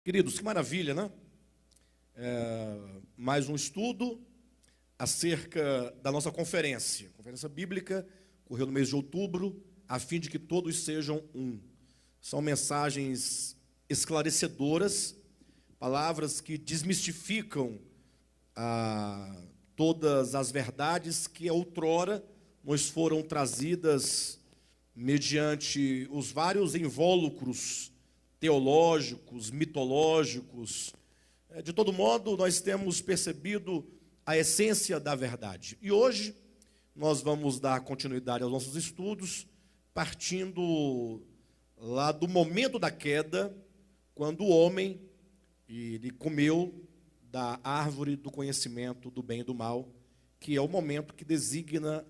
Queridos, que maravilha, né? Mais um estudo acerca da nossa conferência. A conferência bíblica ocorreu no mês de outubro, a fim de que todos sejam um. São mensagens esclarecedoras, palavras que desmistificam todas as verdades que outrora nos foram trazidas mediante os vários invólucros teológicos, mitológicos. De todo modo, nós temos percebido a essência da verdade. E hoje nós vamos dar continuidade aos nossos estudos, partindo lá do momento da queda, quando o homem ele comeu da árvore do conhecimento do bem e do mal, que é o momento que designa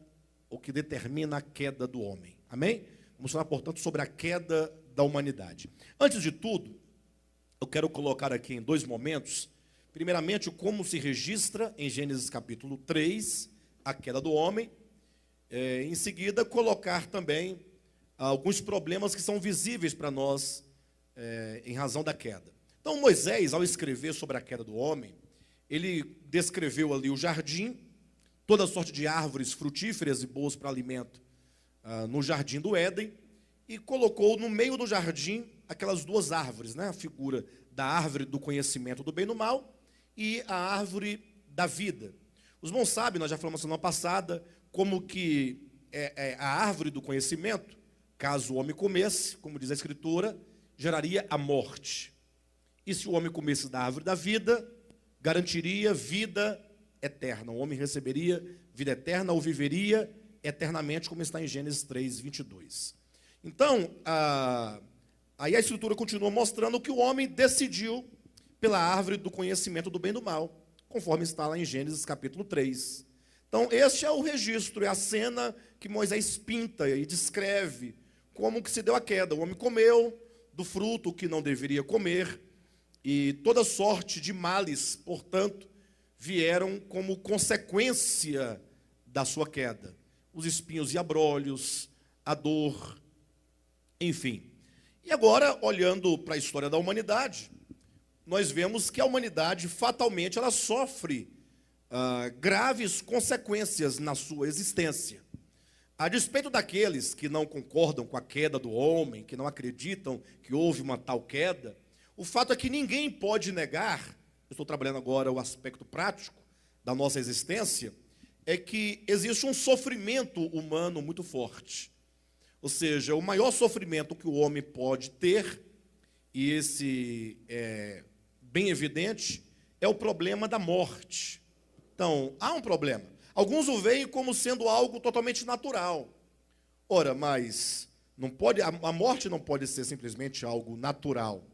ou que determina a queda do homem. Amém? Vamos falar, portanto, sobre a queda da humanidade. Antes de tudo, eu quero colocar aqui em dois momentos, primeiramente, como se registra em Gênesis capítulo 3, a queda do homem, em seguida, colocar também alguns problemas que são visíveis para nós em razão da queda. Então, Moisés, ao escrever sobre a queda do homem, ele descreveu ali o jardim, toda sorte de árvores frutíferas e boas para alimento no jardim do Éden, e colocou no meio do jardim aquelas duas árvores, né? A figura da árvore do conhecimento do bem e do mal e a árvore da vida. Os irmãos sabem, nós já falamos semana passada, como que a árvore do conhecimento, caso o homem comesse, como diz a Escritura, geraria a morte. E se o homem comesse da árvore da vida, garantiria vida eterna. O homem receberia vida eterna ou viveria eternamente, como está em Gênesis 3, 22. Então, aí a Escritura continua mostrando que o homem decidiu pela árvore do conhecimento do bem e do mal, conforme está lá em Gênesis capítulo 3. Então, este é o registro, é a cena que Moisés pinta e descreve como que se deu a queda. O homem comeu do fruto que não deveria comer, e toda sorte de males, portanto, vieram como consequência da sua queda. Os espinhos e abrolhos, a dor, enfim. E agora, olhando para a história da humanidade, nós vemos que a humanidade, fatalmente, ela sofre graves consequências na sua existência. A despeito daqueles que não concordam com a queda do homem, que não acreditam que houve uma tal queda, o fato é que ninguém pode negar, eu estou trabalhando agora o aspecto prático da nossa existência, é que existe um sofrimento humano muito forte. Ou seja, o maior sofrimento que o homem pode ter, e esse é bem evidente, é o problema da morte. Então, há um problema. Alguns o veem como sendo algo totalmente natural. Ora, mas não pode, a morte não pode ser simplesmente algo natural.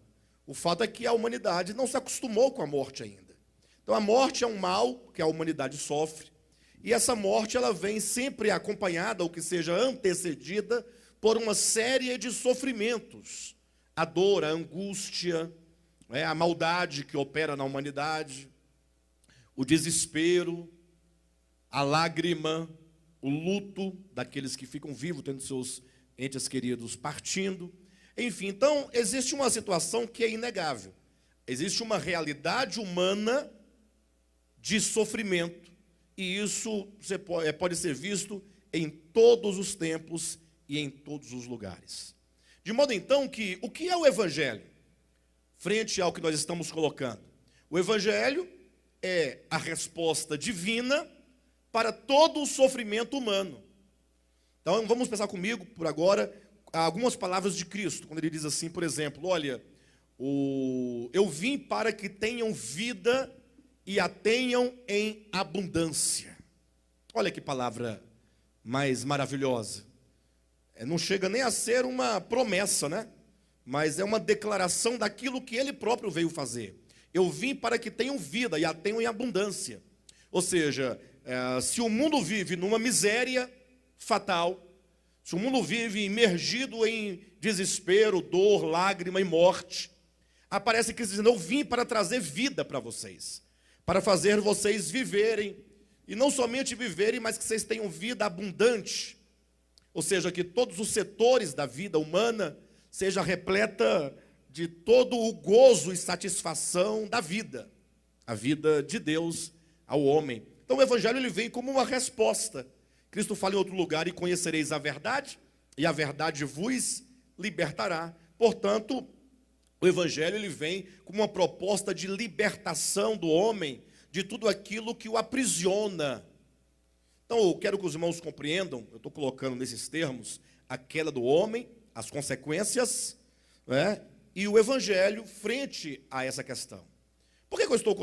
O fato é que a humanidade não se acostumou com a morte ainda. Então, a morte é um mal que a humanidade sofre, e essa morte ela vem sempre acompanhada, ou que seja antecedida, por uma série de sofrimentos. A dor, a angústia, a maldade que opera na humanidade, o desespero, a lágrima, o luto daqueles que ficam vivos, tendo seus entes queridos partindo. Enfim, então, existe uma situação que é inegável. Existe uma realidade humana de sofrimento, e isso pode ser visto em todos os tempos e em todos os lugares. De modo, então, que o que é o Evangelho? Frente ao que nós estamos colocando. O Evangelho é a resposta divina para todo o sofrimento humano. Então, vamos pensar comigo, por agora, algumas palavras de Cristo, quando ele diz assim, por exemplo, olha, eu vim para que tenham vida e a tenham em abundância. Olha que palavra mais maravilhosa. Não chega nem a ser uma promessa, né? Mas é uma declaração daquilo que ele próprio veio fazer. Eu vim para que tenham vida e a tenham em abundância. Ou seja, se o mundo vive numa miséria fatal, se o mundo vive imergido em desespero, dor, lágrima e morte, aparece Cristo dizendo, eu vim para trazer vida para vocês, para fazer vocês viverem, e não somente viverem, mas que vocês tenham vida abundante, ou seja, que todos os setores da vida humana seja repleta de todo o gozo e satisfação da vida, a vida de Deus ao homem. Então o evangelho ele vem como uma resposta. Cristo fala em outro lugar: e conhecereis a verdade, e a verdade vos libertará. Portanto, o evangelho ele vem como uma proposta de libertação do homem de tudo aquilo que o aprisiona. Então, eu quero que os irmãos compreendam, eu estou colocando nesses termos, a queda do homem, as consequências, né, e o evangelho frente a essa questão. Por que eu estou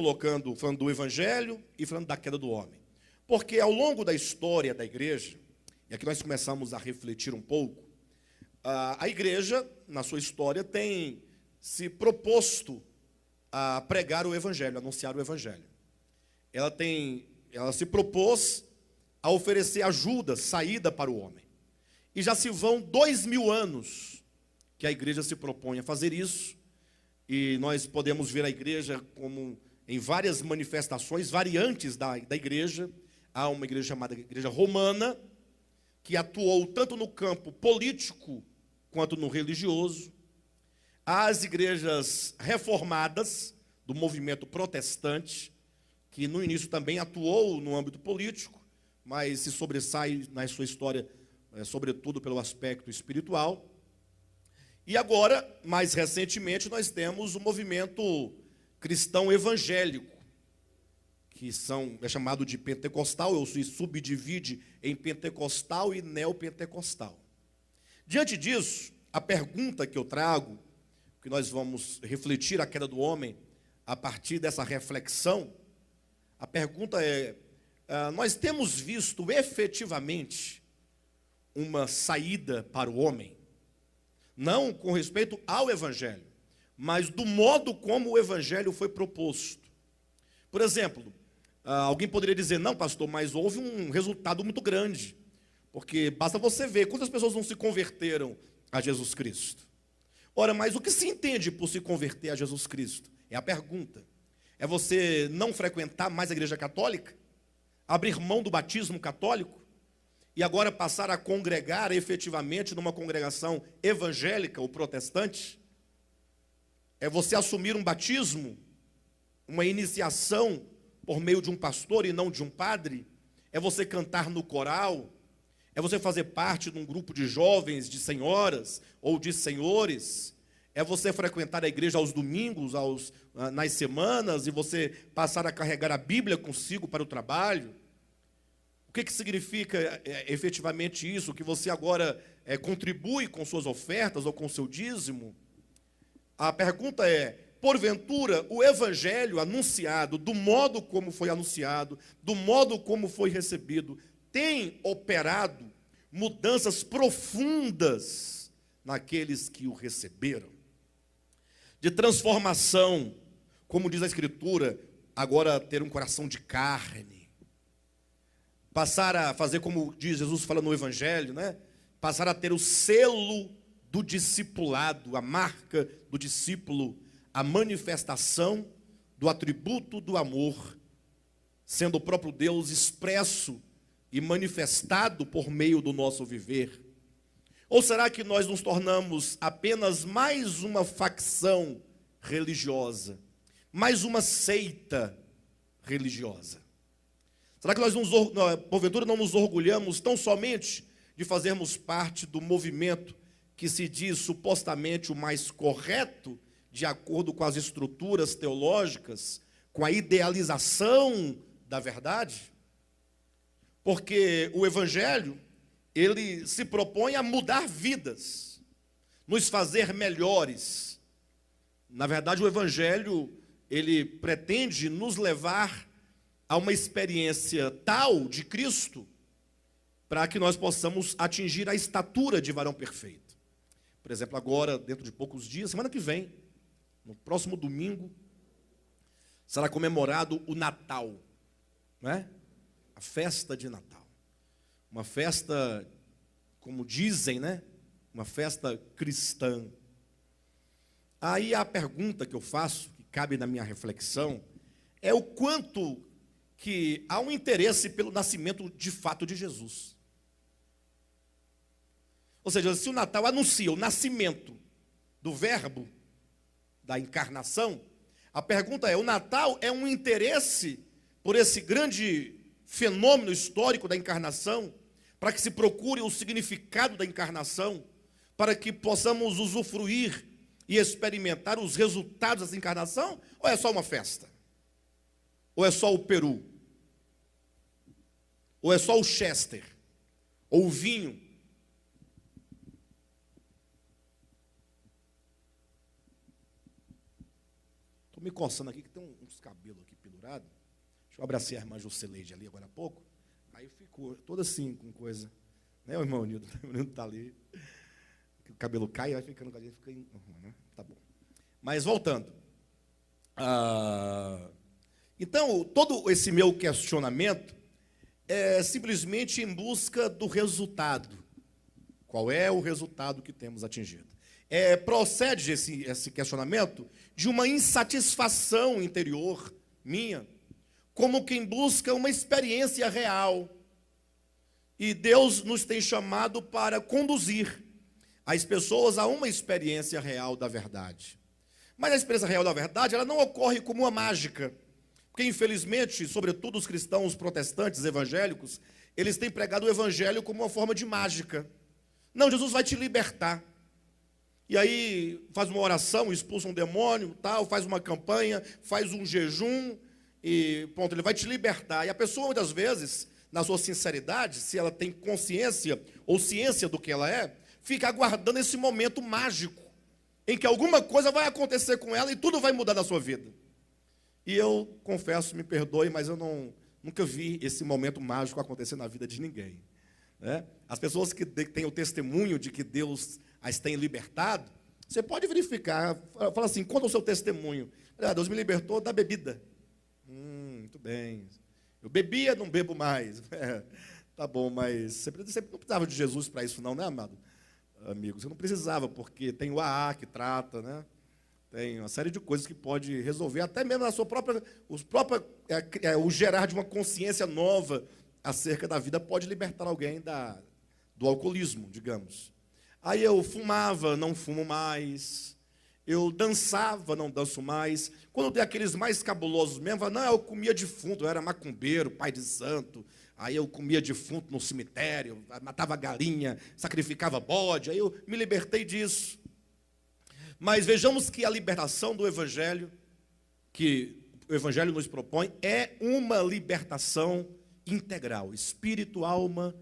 falando do evangelho e falando da queda do homem? Porque ao longo da história da igreja, e aqui nós começamos a refletir um pouco, a igreja, na sua história, tem se proposto a pregar o evangelho, a anunciar o evangelho. Ela se propôs a oferecer ajuda, saída para o homem. E já se vão 2000 anos que a igreja se propõe a fazer isso, e nós podemos ver a igreja como em várias manifestações, variantes da igreja. Há uma igreja chamada Igreja Romana, que atuou tanto no campo político quanto no religioso. Há as igrejas reformadas, do movimento protestante, que no início também atuou no âmbito político, mas se sobressai na sua história, sobretudo pelo aspecto espiritual. E agora, mais recentemente, nós temos o movimento cristão evangélico, que é chamado de pentecostal, ou se subdivide em pentecostal e neopentecostal. Diante disso, a pergunta que eu trago, que nós vamos refletir a queda do homem a partir dessa reflexão, a pergunta é: nós temos visto efetivamente uma saída para o homem? Não com respeito ao evangelho, mas do modo como o evangelho foi proposto. Por exemplo, alguém poderia dizer: não, pastor, mas houve um resultado muito grande, porque basta você ver quantas pessoas não se converteram a Jesus Cristo. Ora, mas o que se entende por se converter a Jesus Cristo? É a pergunta. É você não frequentar mais a igreja católica? Abrir mão do batismo católico? E agora passar a congregar efetivamente numa congregação evangélica ou protestante? É você assumir um batismo, uma iniciação por meio de um pastor e não de um padre? É você cantar no coral? É você fazer parte de um grupo de jovens, de senhoras ou de senhores? É você frequentar a igreja aos domingos, nas semanas, e você passar a carregar a Bíblia consigo para o trabalho? O que significa efetivamente isso? Que você agora contribui com suas ofertas ou com seu dízimo? A pergunta é: porventura, o evangelho anunciado, do modo como foi anunciado, do modo como foi recebido, tem operado mudanças profundas naqueles que o receberam? De transformação, como diz a Escritura, agora ter um coração de carne, passar a fazer como diz Jesus fala no Evangelho, né? Passar a ter o selo do discipulado, a marca do discípulo, a manifestação do atributo do amor, sendo o próprio Deus expresso e manifestado por meio do nosso viver. Ou será que nós nos tornamos apenas mais uma facção religiosa, mais uma seita religiosa? Será que nós, porventura, não nos orgulhamos tão somente de fazermos parte do movimento que se diz supostamente o mais correto, de acordo com as estruturas teológicas, com a idealização da verdade? Porque o evangelho, ele se propõe a mudar vidas, nos fazer melhores. Na verdade, o evangelho, ele pretende nos levar a uma experiência tal de Cristo, para que nós possamos atingir a estatura de varão perfeito. Por exemplo, agora, dentro de poucos dias, semana que vem, no próximo domingo, será comemorado o Natal, não é? A festa de Natal. Uma festa, como dizem, né? Uma festa cristã. Aí a pergunta que eu faço, que cabe na minha reflexão, é o quanto que há um interesse pelo nascimento de fato de Jesus. Ou seja, se o Natal anuncia o nascimento do Verbo, da encarnação, a pergunta é: o Natal é um interesse por esse grande fenômeno histórico da encarnação, para que se procure o significado da encarnação, para que possamos usufruir e experimentar os resultados dessa encarnação, ou é só uma festa? Ou é só o peru? Ou é só o Chester? Ou o vinho? Estou me coçando aqui, que tem uns cabelos aqui pendurados. Eu abracei a irmã Joceleide ali agora há pouco, aí ficou toda assim, com coisa. Né, o irmão Nildo? O Nildo está ali. O cabelo cai, vai ficando com a gente, fica né? Tá bom. Mas voltando. Então, todo esse meu questionamento é simplesmente em busca do resultado. Qual é o resultado que temos atingido? Procede esse questionamento de uma insatisfação interior minha, como quem busca uma experiência real. E Deus nos tem chamado para conduzir as pessoas a uma experiência real da verdade. Mas a experiência real da verdade, ela não ocorre como uma mágica. Porque, infelizmente, sobretudo os cristãos protestantes evangélicos, eles têm pregado o evangelho como uma forma de mágica. Não, Jesus vai te libertar. E aí faz uma oração, expulsa um demônio, tal, faz uma campanha, faz um jejum, e pronto, ele vai te libertar. E a pessoa, muitas vezes, na sua sinceridade, se ela tem consciência ou ciência do que ela é, fica aguardando esse momento mágico, em que alguma coisa vai acontecer com ela e tudo vai mudar na sua vida. E eu confesso, me perdoe, mas eu nunca vi esse momento mágico acontecer na vida de ninguém. Né? As pessoas que têm o testemunho de que Deus as tem libertado, você pode verificar, fala assim: conta o seu testemunho. Deus me libertou da bebida. Muito bem. Eu bebia, não bebo mais. Tá bom, mas você não precisava de Jesus para isso não, né, amado amigo? Você não precisava, porque tem o AA que trata, né? Tem uma série de coisas que pode resolver, até mesmo na sua própria, o gerar de uma consciência nova acerca da vida pode libertar alguém do alcoolismo, digamos. Aí eu fumava, não fumo mais. Eu dançava, não danço mais. Quando tem aqueles mais cabulosos mesmo, não, eu comia defunto, eu era macumbeiro, pai de santo. Aí eu comia defunto no cemitério, matava galinha, sacrificava bode. Aí eu me libertei disso. Mas vejamos que a libertação do Evangelho, que o Evangelho nos propõe, é uma libertação integral, espírito, alma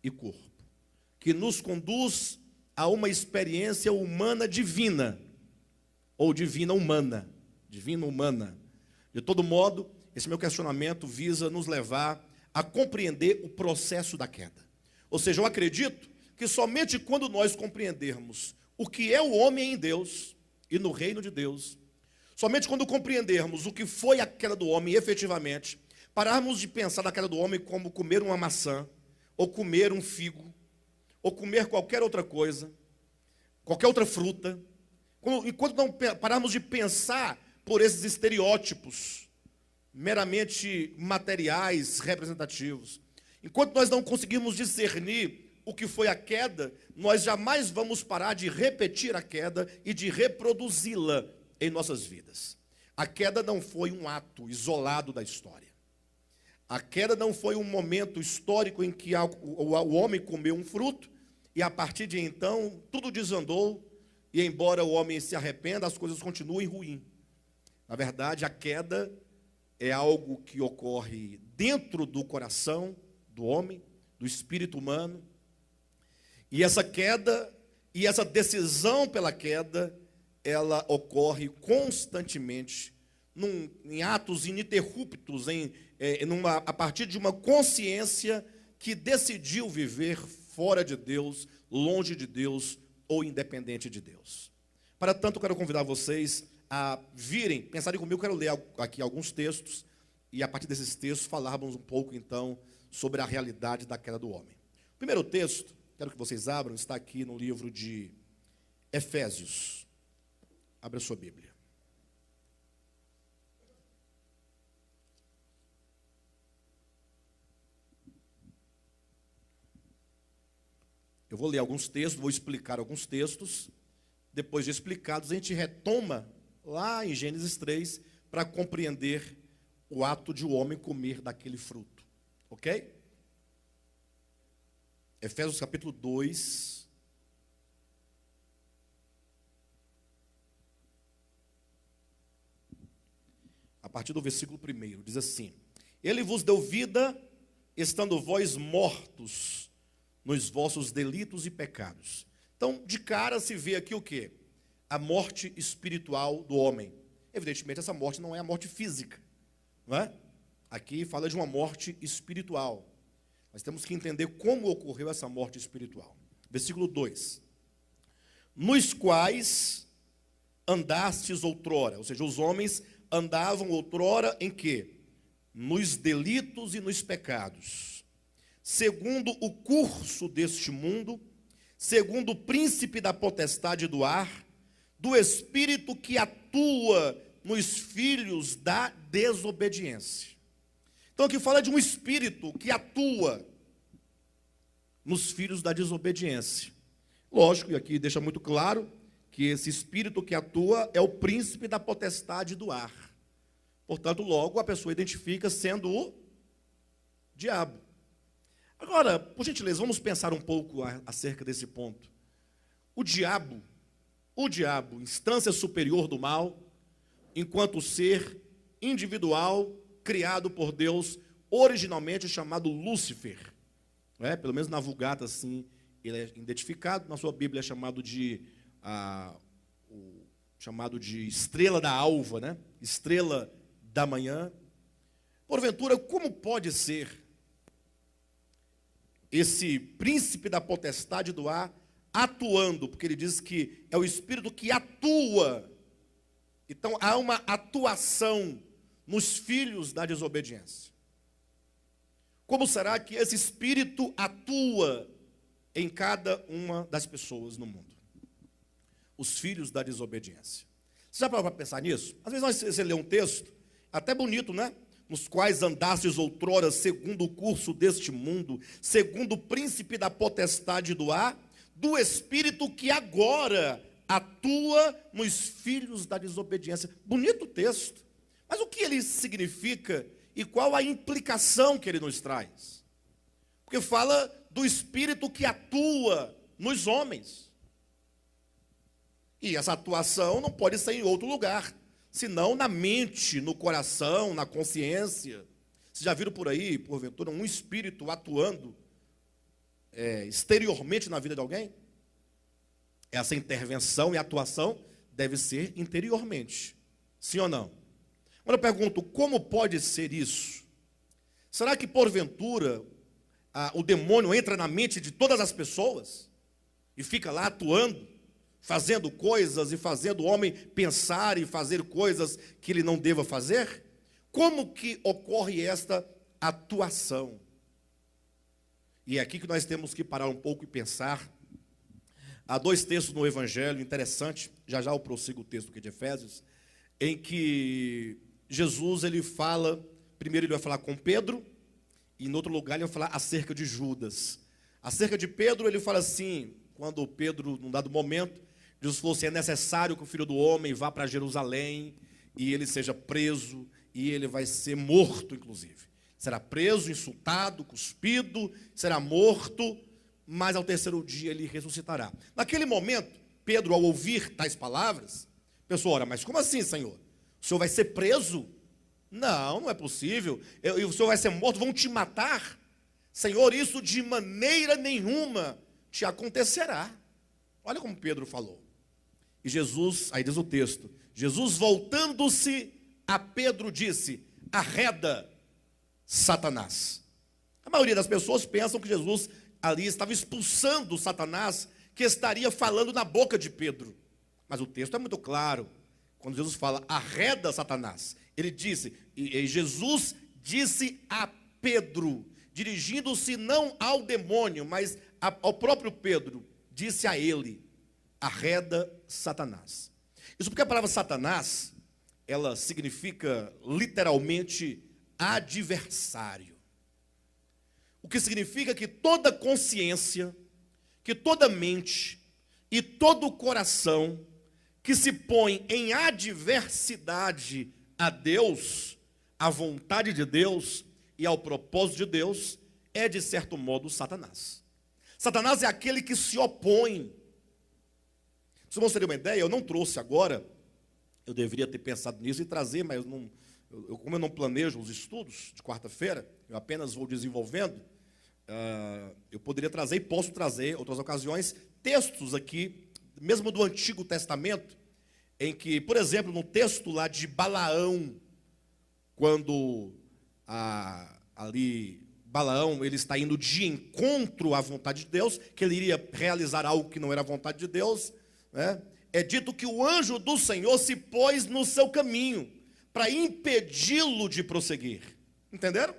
e corpo, que nos conduz a uma experiência humana divina, ou divina humana. De todo modo, esse meu questionamento visa nos levar a compreender o processo da queda. Ou seja, eu acredito que somente quando nós compreendermos o que é o homem em Deus e no reino de Deus, somente quando compreendermos o que foi a queda do homem efetivamente, pararmos de pensar na queda do homem como comer uma maçã, ou comer um figo, ou comer qualquer outra coisa, qualquer outra fruta, enquanto não pararmos de pensar por esses estereótipos meramente materiais, representativos, enquanto nós não conseguirmos discernir o que foi a queda, nós jamais vamos parar de repetir a queda e de reproduzi-la em nossas vidas. A queda não foi um ato isolado da história. A queda não foi um momento histórico em que o homem comeu um fruto e a partir de então tudo desandou e embora o homem se arrependa, as coisas continuem ruins. Na verdade, a queda é algo que ocorre dentro do coração do homem, do espírito humano. E essa queda, e essa decisão pela queda, ela ocorre constantemente, em atos ininterruptos, a partir de uma consciência que decidiu viver fora de Deus, longe de Deus ou independente de Deus. Para tanto, quero convidar vocês a virem, pensarem comigo, quero ler aqui alguns textos, e a partir desses textos falarmos um pouco, então, sobre a realidade da queda do homem. O primeiro texto, quero que vocês abram, está aqui no livro de Efésios. Abra a sua Bíblia. Eu vou ler alguns textos, vou explicar alguns textos. Depois de explicados, a gente retoma lá em Gênesis 3, para compreender o ato de o homem comer daquele fruto. Ok? Efésios capítulo 2. A partir do versículo 1, diz assim: Ele vos deu vida, estando vós mortos nos vossos delitos e pecados. Então, de cara se vê aqui o quê? A morte espiritual do homem. Evidentemente, essa morte não é a morte física, não é? Aqui fala de uma morte espiritual. Mas temos que entender como ocorreu essa morte espiritual. Versículo 2. Nos quais andastes outrora, ou seja, os homens andavam outrora em quê? Nos delitos e nos pecados, segundo o curso deste mundo, segundo o príncipe da potestade do ar, do espírito que atua nos filhos da desobediência. Então aqui fala de um espírito que atua nos filhos da desobediência. Lógico, e aqui deixa muito claro que esse espírito que atua é o príncipe da potestade do ar. Portanto, logo a pessoa identifica sendo o diabo. Agora, por gentileza, vamos pensar um pouco acerca desse ponto. O diabo, instância superior do mal, enquanto ser individual, criado por Deus, originalmente chamado Lúcifer. Pelo menos na Vulgata, assim, ele é identificado. Na sua Bíblia é chamado de estrela da alva, né? Estrela da manhã. Porventura, como pode ser esse príncipe da potestade do ar atuando? Porque ele diz que é o espírito que atua. Então, há uma atuação nos filhos da desobediência. Como será que esse espírito atua em cada uma das pessoas no mundo? Os filhos da desobediência. Você já parou para pensar nisso? Às vezes você lê um texto, até bonito, né? Nos quais andastes outrora segundo o curso deste mundo, segundo o príncipe da potestade do ar, do espírito que agora atua nos filhos da desobediência. Bonito texto. Mas o que ele significa e qual a implicação que ele nos traz? Porque fala do espírito que atua nos homens. E essa atuação não pode ser em outro lugar, senão na mente, no coração, na consciência. Vocês já viram por aí, porventura, um espírito atuando exteriormente na vida de alguém? Essa intervenção e atuação deve ser interiormente. Sim ou não? Agora eu pergunto, como pode ser isso? Será que, porventura, o demônio entra na mente de todas as pessoas e fica lá atuando, fazendo coisas e fazendo o homem pensar e fazer coisas que ele não deva fazer? Como que ocorre esta atuação? E é aqui que nós temos que parar um pouco e pensar. Há dois textos no Evangelho interessantes, já eu prossigo o texto aqui de Efésios, em que Jesus, ele fala, primeiro ele vai falar com Pedro, e em outro lugar ele vai falar acerca de Judas. Acerca de Pedro, ele fala assim, quando Pedro, num dado momento, Jesus falou assim: é necessário que o Filho do Homem vá para Jerusalém, e ele seja preso, e ele vai ser morto, inclusive. Será preso, insultado, cuspido, será morto, mas ao terceiro dia ele ressuscitará. Naquele momento, Pedro, ao ouvir tais palavras, pensou: ora, mas como assim, Senhor? O Senhor vai ser preso? Não, não é possível. E o Senhor vai ser morto, vão te matar? Senhor, isso de maneira nenhuma te acontecerá. Olha como Pedro falou. E Jesus, aí diz o texto, Jesus voltando-se a Pedro disse: arreda, Satanás. A maioria das pessoas pensam que Jesus ali estava expulsando Satanás, que estaria falando na boca de Pedro. Mas o texto é muito claro. Quando Jesus fala, arreda, Satanás, ele disse, e Jesus disse a Pedro, dirigindo-se não ao demônio, mas ao próprio Pedro, disse a ele, arreda, Satanás. Isso porque a palavra Satanás, ela significa literalmente adversário. O que significa que toda consciência, que toda mente e todo coração que se põe em adversidade a Deus, à vontade de Deus e ao propósito de Deus, é, de certo modo, Satanás. Satanás é aquele que se opõe. Se vocês terem uma ideia, eu não trouxe agora, eu deveria ter pensado nisso e trazer, mas como eu não planejo os estudos de quarta-feira, eu apenas vou desenvolvendo, eu poderia trazer e posso trazer, outras ocasiões, textos aqui, mesmo do Antigo Testamento, em que, por exemplo, no texto lá de Balaão, quando ali Balaão ele está indo de encontro à vontade de Deus, que ele iria realizar algo que não era a vontade de Deus, né? É dito que o anjo do Senhor se pôs no seu caminho para impedi-lo de prosseguir. Entenderam?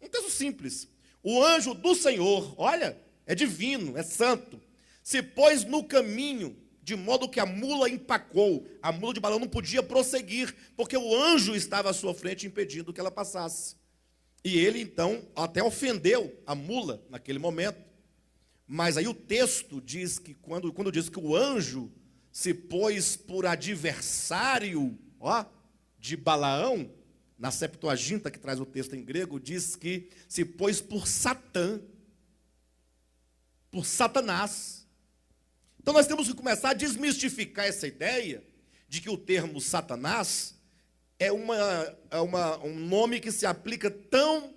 Um texto simples. O anjo do Senhor, olha, é divino, é santo, se pôs no caminho, de modo que a mula empacou. A mula de Balaão não podia prosseguir, porque o anjo estava à sua frente impedindo que ela passasse. E ele, então, até ofendeu a mula naquele momento. Mas aí o texto diz que, quando diz que o anjo se pôs por adversário, de Balaão, na Septuaginta, que traz o texto em grego, diz que se pôs por Satã, por Satanás. Então nós temos que começar a desmistificar essa ideia de que o termo Satanás é um nome que se aplica tão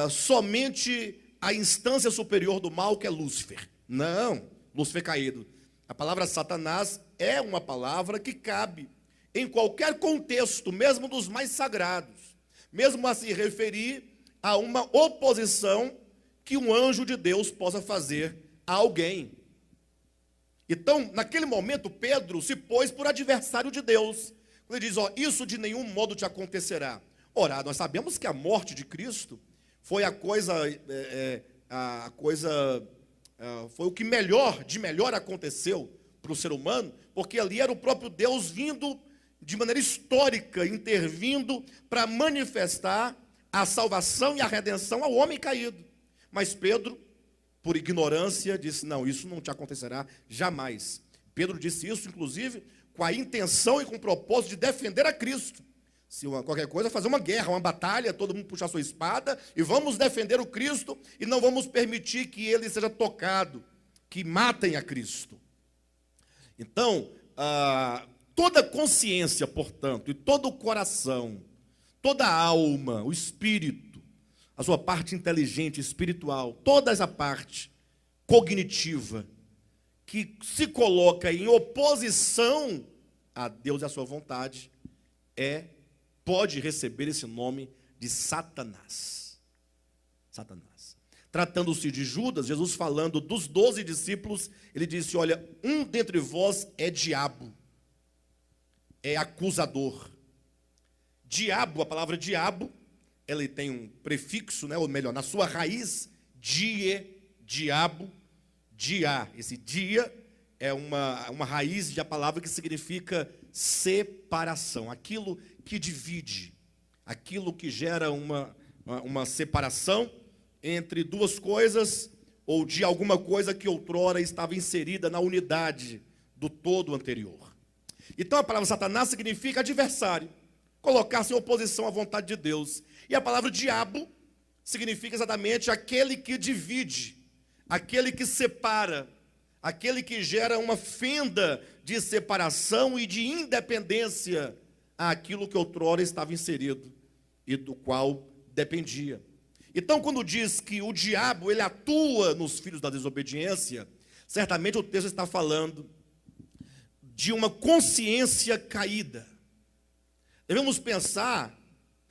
somente à instância superior do mal, que é Lúcifer. Não, Lúcifer caído. A palavra Satanás é uma palavra que cabe em qualquer contexto, mesmo dos mais sagrados, mesmo a se referir a uma oposição que um anjo de Deus possa fazer a alguém. Então, naquele momento, Pedro se pôs por adversário de Deus. Ele diz, isso de nenhum modo te acontecerá. Ora, nós sabemos que a morte de Cristo foi foi o que de melhor aconteceu para o ser humano, porque ali era o próprio Deus vindo de maneira histórica, intervindo para manifestar a salvação e a redenção ao homem caído. Mas Pedro, por ignorância, disse, não, isso não te acontecerá jamais. Pedro disse isso, inclusive, com a intenção e com o propósito de defender a Cristo. Se qualquer coisa, fazer uma guerra, uma batalha, todo mundo puxar sua espada, e vamos defender o Cristo, e não vamos permitir que ele seja tocado, que matem a Cristo. Então, toda consciência, portanto, e todo o coração, toda a alma, o espírito, a sua parte inteligente, espiritual, toda essa parte cognitiva, que se coloca em oposição a Deus e a sua vontade, pode receber esse nome de Satanás. Satanás. Tratando-se de Judas, Jesus falando dos 12 discípulos, ele disse, olha, um dentre vós é diabo, é acusador. Diabo, a palavra diabo, ela tem um prefixo, ou melhor, na sua raiz, diabo, dia. Esse dia é uma raiz de a palavra que significa separação, aquilo que divide, aquilo que gera uma separação entre duas coisas, ou de alguma coisa que outrora estava inserida na unidade do todo anterior. Então a palavra Satanás significa adversário, colocar-se em oposição à vontade de Deus. E a palavra diabo significa exatamente aquele que divide, aquele que separa, aquele que gera uma fenda de separação e de independência àquilo que outrora estava inserido e do qual dependia. Então, quando diz que o diabo ele atua nos filhos da desobediência, certamente o texto está falando de uma consciência caída. Devemos pensar,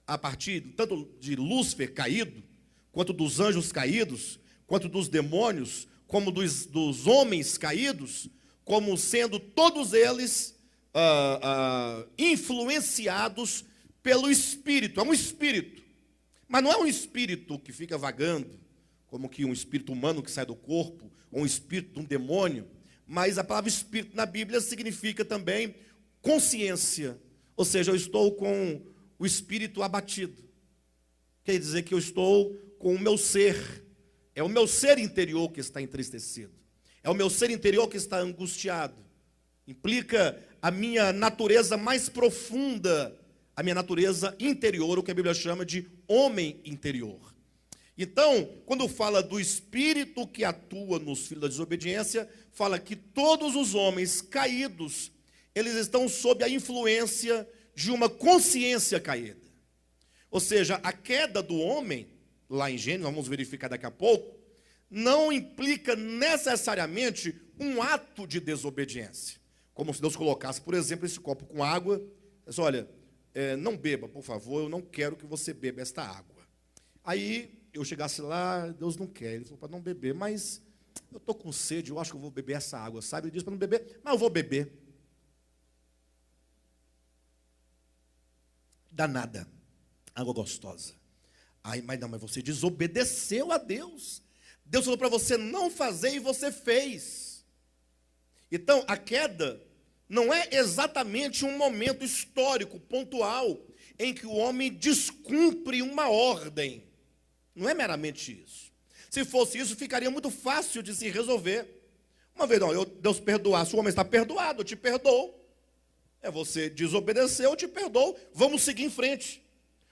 a partir tanto de Lúcifer caído, quanto dos anjos caídos, quanto dos demônios, como dos homens caídos, como sendo todos eles influenciados pelo Espírito. É um espírito, mas não é um espírito que fica vagando, como que um espírito humano que sai do corpo, ou um espírito de um demônio, mas a palavra espírito na Bíblia significa também consciência, ou seja, eu estou com o espírito abatido, quer dizer que eu estou com o meu ser, é o meu ser interior que está entristecido, é o meu ser interior que está angustiado, implica a minha natureza mais profunda, a minha natureza interior, o que a Bíblia chama de homem interior. Então, quando fala do espírito que atua nos filhos da desobediência, fala que todos os homens caídos, eles estão sob a influência de uma consciência caída. Ou seja, a queda do homem, lá em Gênesis, vamos verificar daqui a pouco, não implica necessariamente um ato de desobediência. Como se Deus colocasse, por exemplo, esse copo com água, diz, olha, não beba, por favor, eu não quero que você beba esta água. Aí eu chegasse lá, Deus não quer, ele falou para não beber, mas eu estou com sede, eu acho que eu vou beber essa água, sabe? Ele disse para não beber, mas eu vou beber. Danada, água gostosa. Aí, mas você desobedeceu a Deus. Deus falou para você não fazer e você fez. Então, a queda não é exatamente um momento histórico, pontual, em que o homem descumpre uma ordem. Não é meramente isso. Se fosse isso, ficaria muito fácil de se resolver. Uma vez, não, Deus perdoasse, o homem está perdoado, eu te perdoo. Você desobedeceu, eu te perdoo, vamos seguir em frente.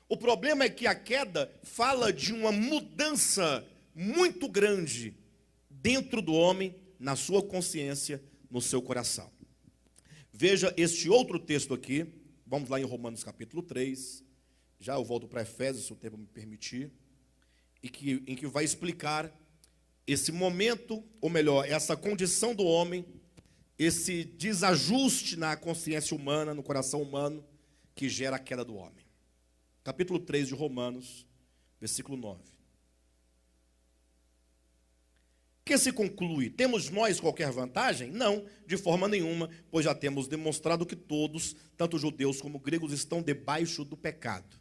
O problema é que a queda fala de uma mudança muito grande dentro do homem, na sua consciência, no seu coração. Veja este outro texto aqui, vamos lá em Romanos capítulo 3, já eu volto para Efésios, se o tempo me permitir, em que vai explicar esse momento, ou melhor, essa condição do homem, esse desajuste na consciência humana, no coração humano, que gera a queda do homem. Capítulo 3 de Romanos, versículo 9. Que se conclui? Temos nós qualquer vantagem? Não, de forma nenhuma, pois já temos demonstrado que todos, tanto judeus como gregos, estão debaixo do pecado,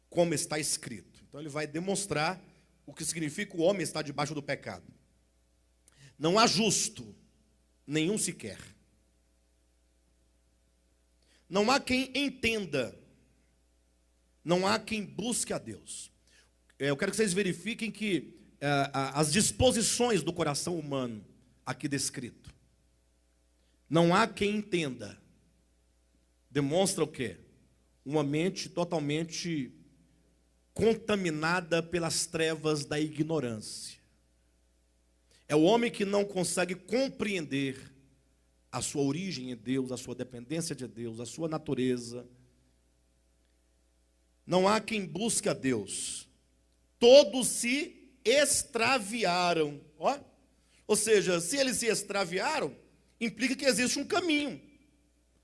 como está escrito. Então ele vai demonstrar o que significa o homem estar debaixo do pecado. Não há justo, nenhum sequer. Não há quem entenda, não há quem busque a Deus. Eu quero que vocês verifiquem que as disposições do coração humano, aqui descrito, não há quem entenda, demonstra o quê? Uma mente totalmente contaminada pelas trevas da ignorância. É o homem que não consegue compreender a sua origem em Deus, a sua dependência de Deus, a sua natureza. Não há quem busque a Deus. Todos se extraviaram. Ou seja, se eles se extraviaram, implica que existe um caminho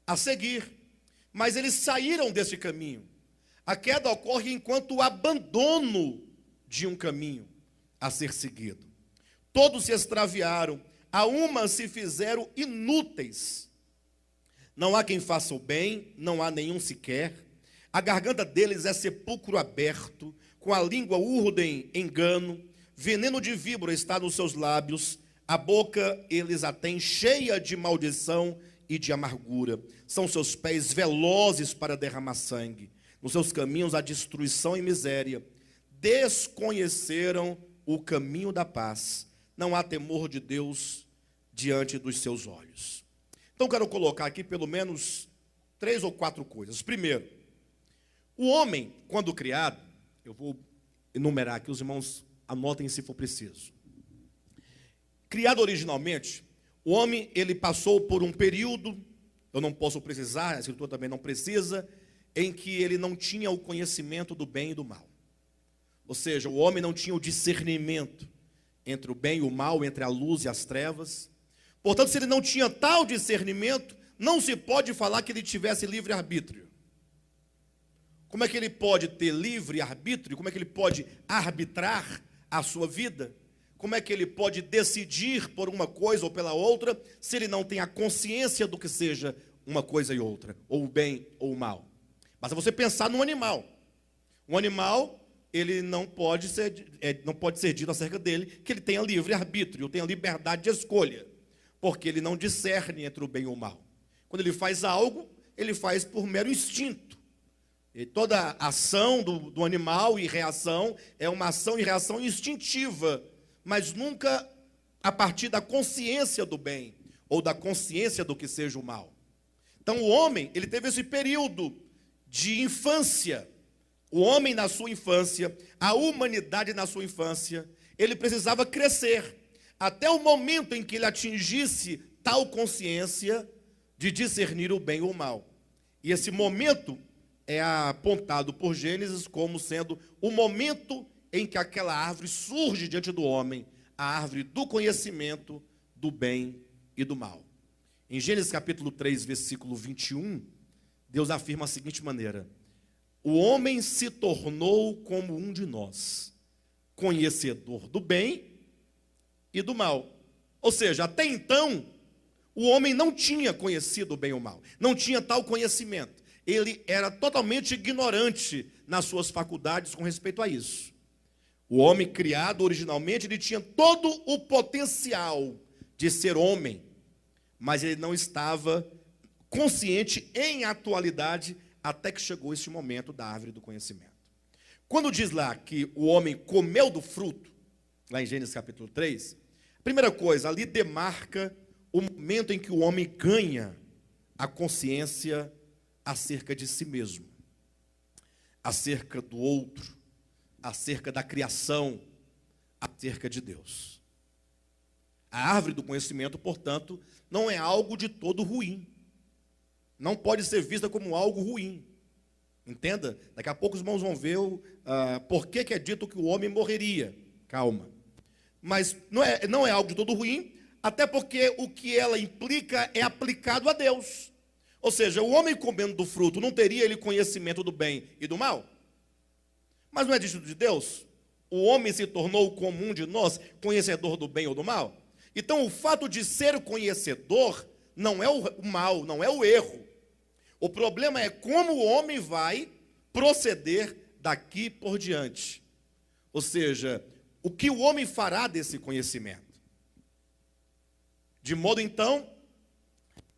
a seguir. Mas eles saíram desse caminho. A queda ocorre enquanto o abandono de um caminho a ser seguido. Todos se extraviaram, a uma se fizeram inúteis. Não há quem faça o bem, não há nenhum sequer. A garganta deles é sepulcro aberto, com a língua urdem engano, veneno de víbora está nos seus lábios, a boca eles a têm cheia de maldição e de amargura. São seus pés velozes para derramar sangue. Nos seus caminhos há destruição e miséria. Desconheceram o caminho da paz. Não há temor de Deus diante dos seus olhos. Então, quero colocar aqui pelo menos 3 ou 4 coisas. Primeiro, o homem, quando criado, eu vou enumerar aqui, os irmãos anotem se for preciso. Criado originalmente, o homem, ele passou por um período, eu não posso precisar, a Escritura também não precisa, em que ele não tinha o conhecimento do bem e do mal. Ou seja, o homem não tinha o discernimento entre o bem e o mal, entre a luz e as trevas. Portanto, se ele não tinha tal discernimento, não se pode falar que ele tivesse livre-arbítrio. Como é que ele pode ter livre-arbítrio? Como é que ele pode arbitrar a sua vida? Como é que ele pode decidir por uma coisa ou pela outra, se ele não tem a consciência do que seja uma coisa e outra, ou o bem ou o mal? Basta você pensar num animal. Um animal, ele não pode ser dito acerca dele que ele tenha livre-arbítrio, tenha liberdade de escolha, porque ele não discerne entre o bem e o mal. Quando ele faz algo, ele faz por mero instinto. E toda ação do animal e reação é uma ação e reação instintiva, mas nunca a partir da consciência do bem ou da consciência do que seja o mal. Então o homem, ele teve esse período de infância. O homem na sua infância, a humanidade na sua infância, ele precisava crescer, até o momento em que ele atingisse tal consciência de discernir o bem ou o mal. E esse momento é apontado por Gênesis como sendo o momento em que aquela árvore surge diante do homem, a árvore do conhecimento do bem e do mal. Em Gênesis capítulo 3, versículo 21, Deus afirma a seguinte maneira: o homem se tornou como um de nós, conhecedor do bem e do mal. Ou seja, até então, o homem não tinha conhecido o bem ou o mal, não tinha tal conhecimento. Ele era totalmente ignorante nas suas faculdades com respeito a isso. O homem criado originalmente, ele tinha todo o potencial de ser homem, mas ele não estava consciente em atualidade até que chegou esse momento da árvore do conhecimento. Quando diz lá que o homem comeu do fruto, lá em Gênesis capítulo 3, a primeira coisa, ali demarca o momento em que o homem ganha a consciência acerca de si mesmo, acerca do outro, acerca da criação, acerca de Deus. A árvore do conhecimento, portanto, não é algo de todo ruim. Não pode ser vista como algo ruim. Entenda? Daqui a pouco os irmãos vão ver por que é dito que o homem morreria. Calma. Mas não é algo de todo ruim, até porque o que ela implica é aplicado a Deus. Ou seja, o homem comendo do fruto, não teria ele conhecimento do bem e do mal? Mas não é dito de Deus? O homem se tornou como um de nós, conhecedor do bem ou do mal? Então, o fato de ser conhecedor não é o mal, não é o erro. O problema é como o homem vai proceder daqui por diante. Ou seja, o que o homem fará desse conhecimento. De modo, então,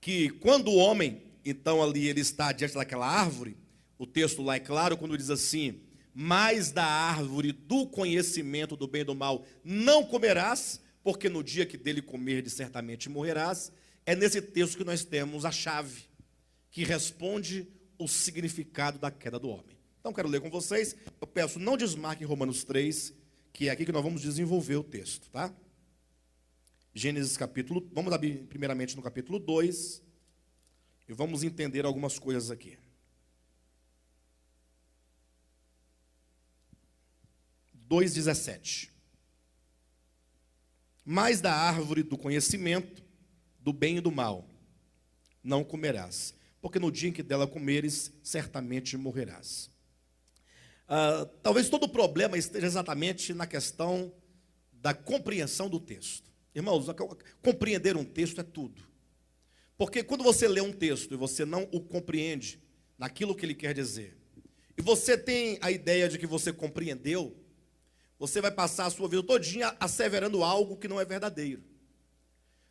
que quando o homem, então ali ele está diante daquela árvore, o texto lá é claro quando diz assim: mas da árvore do conhecimento do bem e do mal não comerás, porque no dia que dele comerdes certamente morrerás. É nesse texto que nós temos a chave que responde o significado da queda do homem. Então quero ler com vocês. Eu peço, não desmarquem Romanos 3, que é aqui que nós vamos desenvolver o texto, tá? Gênesis capítulo, vamos abrir primeiramente no capítulo 2 e vamos entender algumas coisas aqui. 2:17. Mas da árvore do conhecimento do bem e do mal não comerás, porque no dia em que dela comeres, certamente morrerás. Talvez todo o problema esteja exatamente na questão da compreensão do texto. Irmãos, compreender um texto é tudo. Porque quando você lê um texto e você não o compreende naquilo que ele quer dizer, e você tem a ideia de que você compreendeu, você vai passar a sua vida todinha asseverando algo que não é verdadeiro.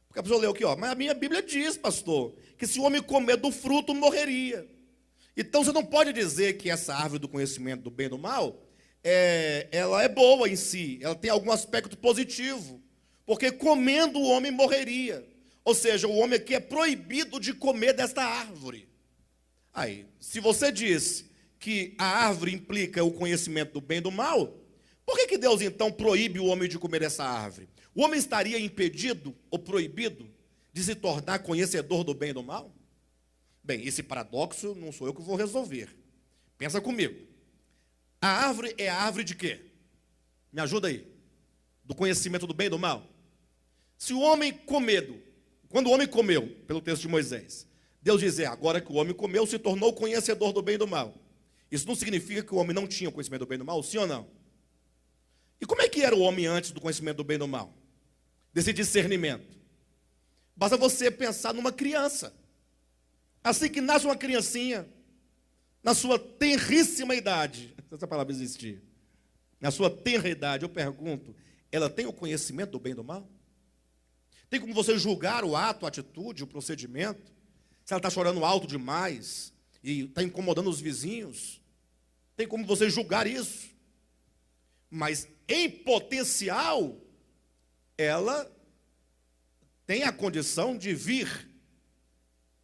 Porque a pessoa leu aqui, mas a minha Bíblia diz, pastor, que se o homem comer do fruto, morreria. Então você não pode dizer que essa árvore do conhecimento do bem e do mal, ela é boa em si, ela tem algum aspecto positivo, porque comendo o homem morreria. Ou seja, o homem aqui é proibido de comer desta árvore. Aí, se você diz que a árvore implica o conhecimento do bem e do mal, por que Deus então proíbe o homem de comer essa árvore? O homem estaria impedido ou proibido de se tornar conhecedor do bem e do mal? Bem, esse paradoxo não sou eu que vou resolver. Pensa comigo. A árvore é a árvore de quê? Me ajuda aí. Do conhecimento do bem e do mal? Se o homem quando o homem comeu, pelo texto de Moisés, Deus diz, agora que o homem comeu, se tornou conhecedor do bem e do mal. Isso não significa que o homem não tinha o conhecimento do bem e do mal, sim ou não? E como é que era o homem antes do conhecimento do bem e do mal? Desse discernimento. Basta você pensar numa criança. Assim que nasce uma criancinha, na sua tenríssima idade, se essa palavra existir, na sua tenra idade, eu pergunto, ela tem o conhecimento do bem e do mal? Tem como você julgar o ato, a atitude, o procedimento? Se ela está chorando alto demais e está incomodando os vizinhos, tem como você julgar isso? Mas em potencial, ela tem a condição de vir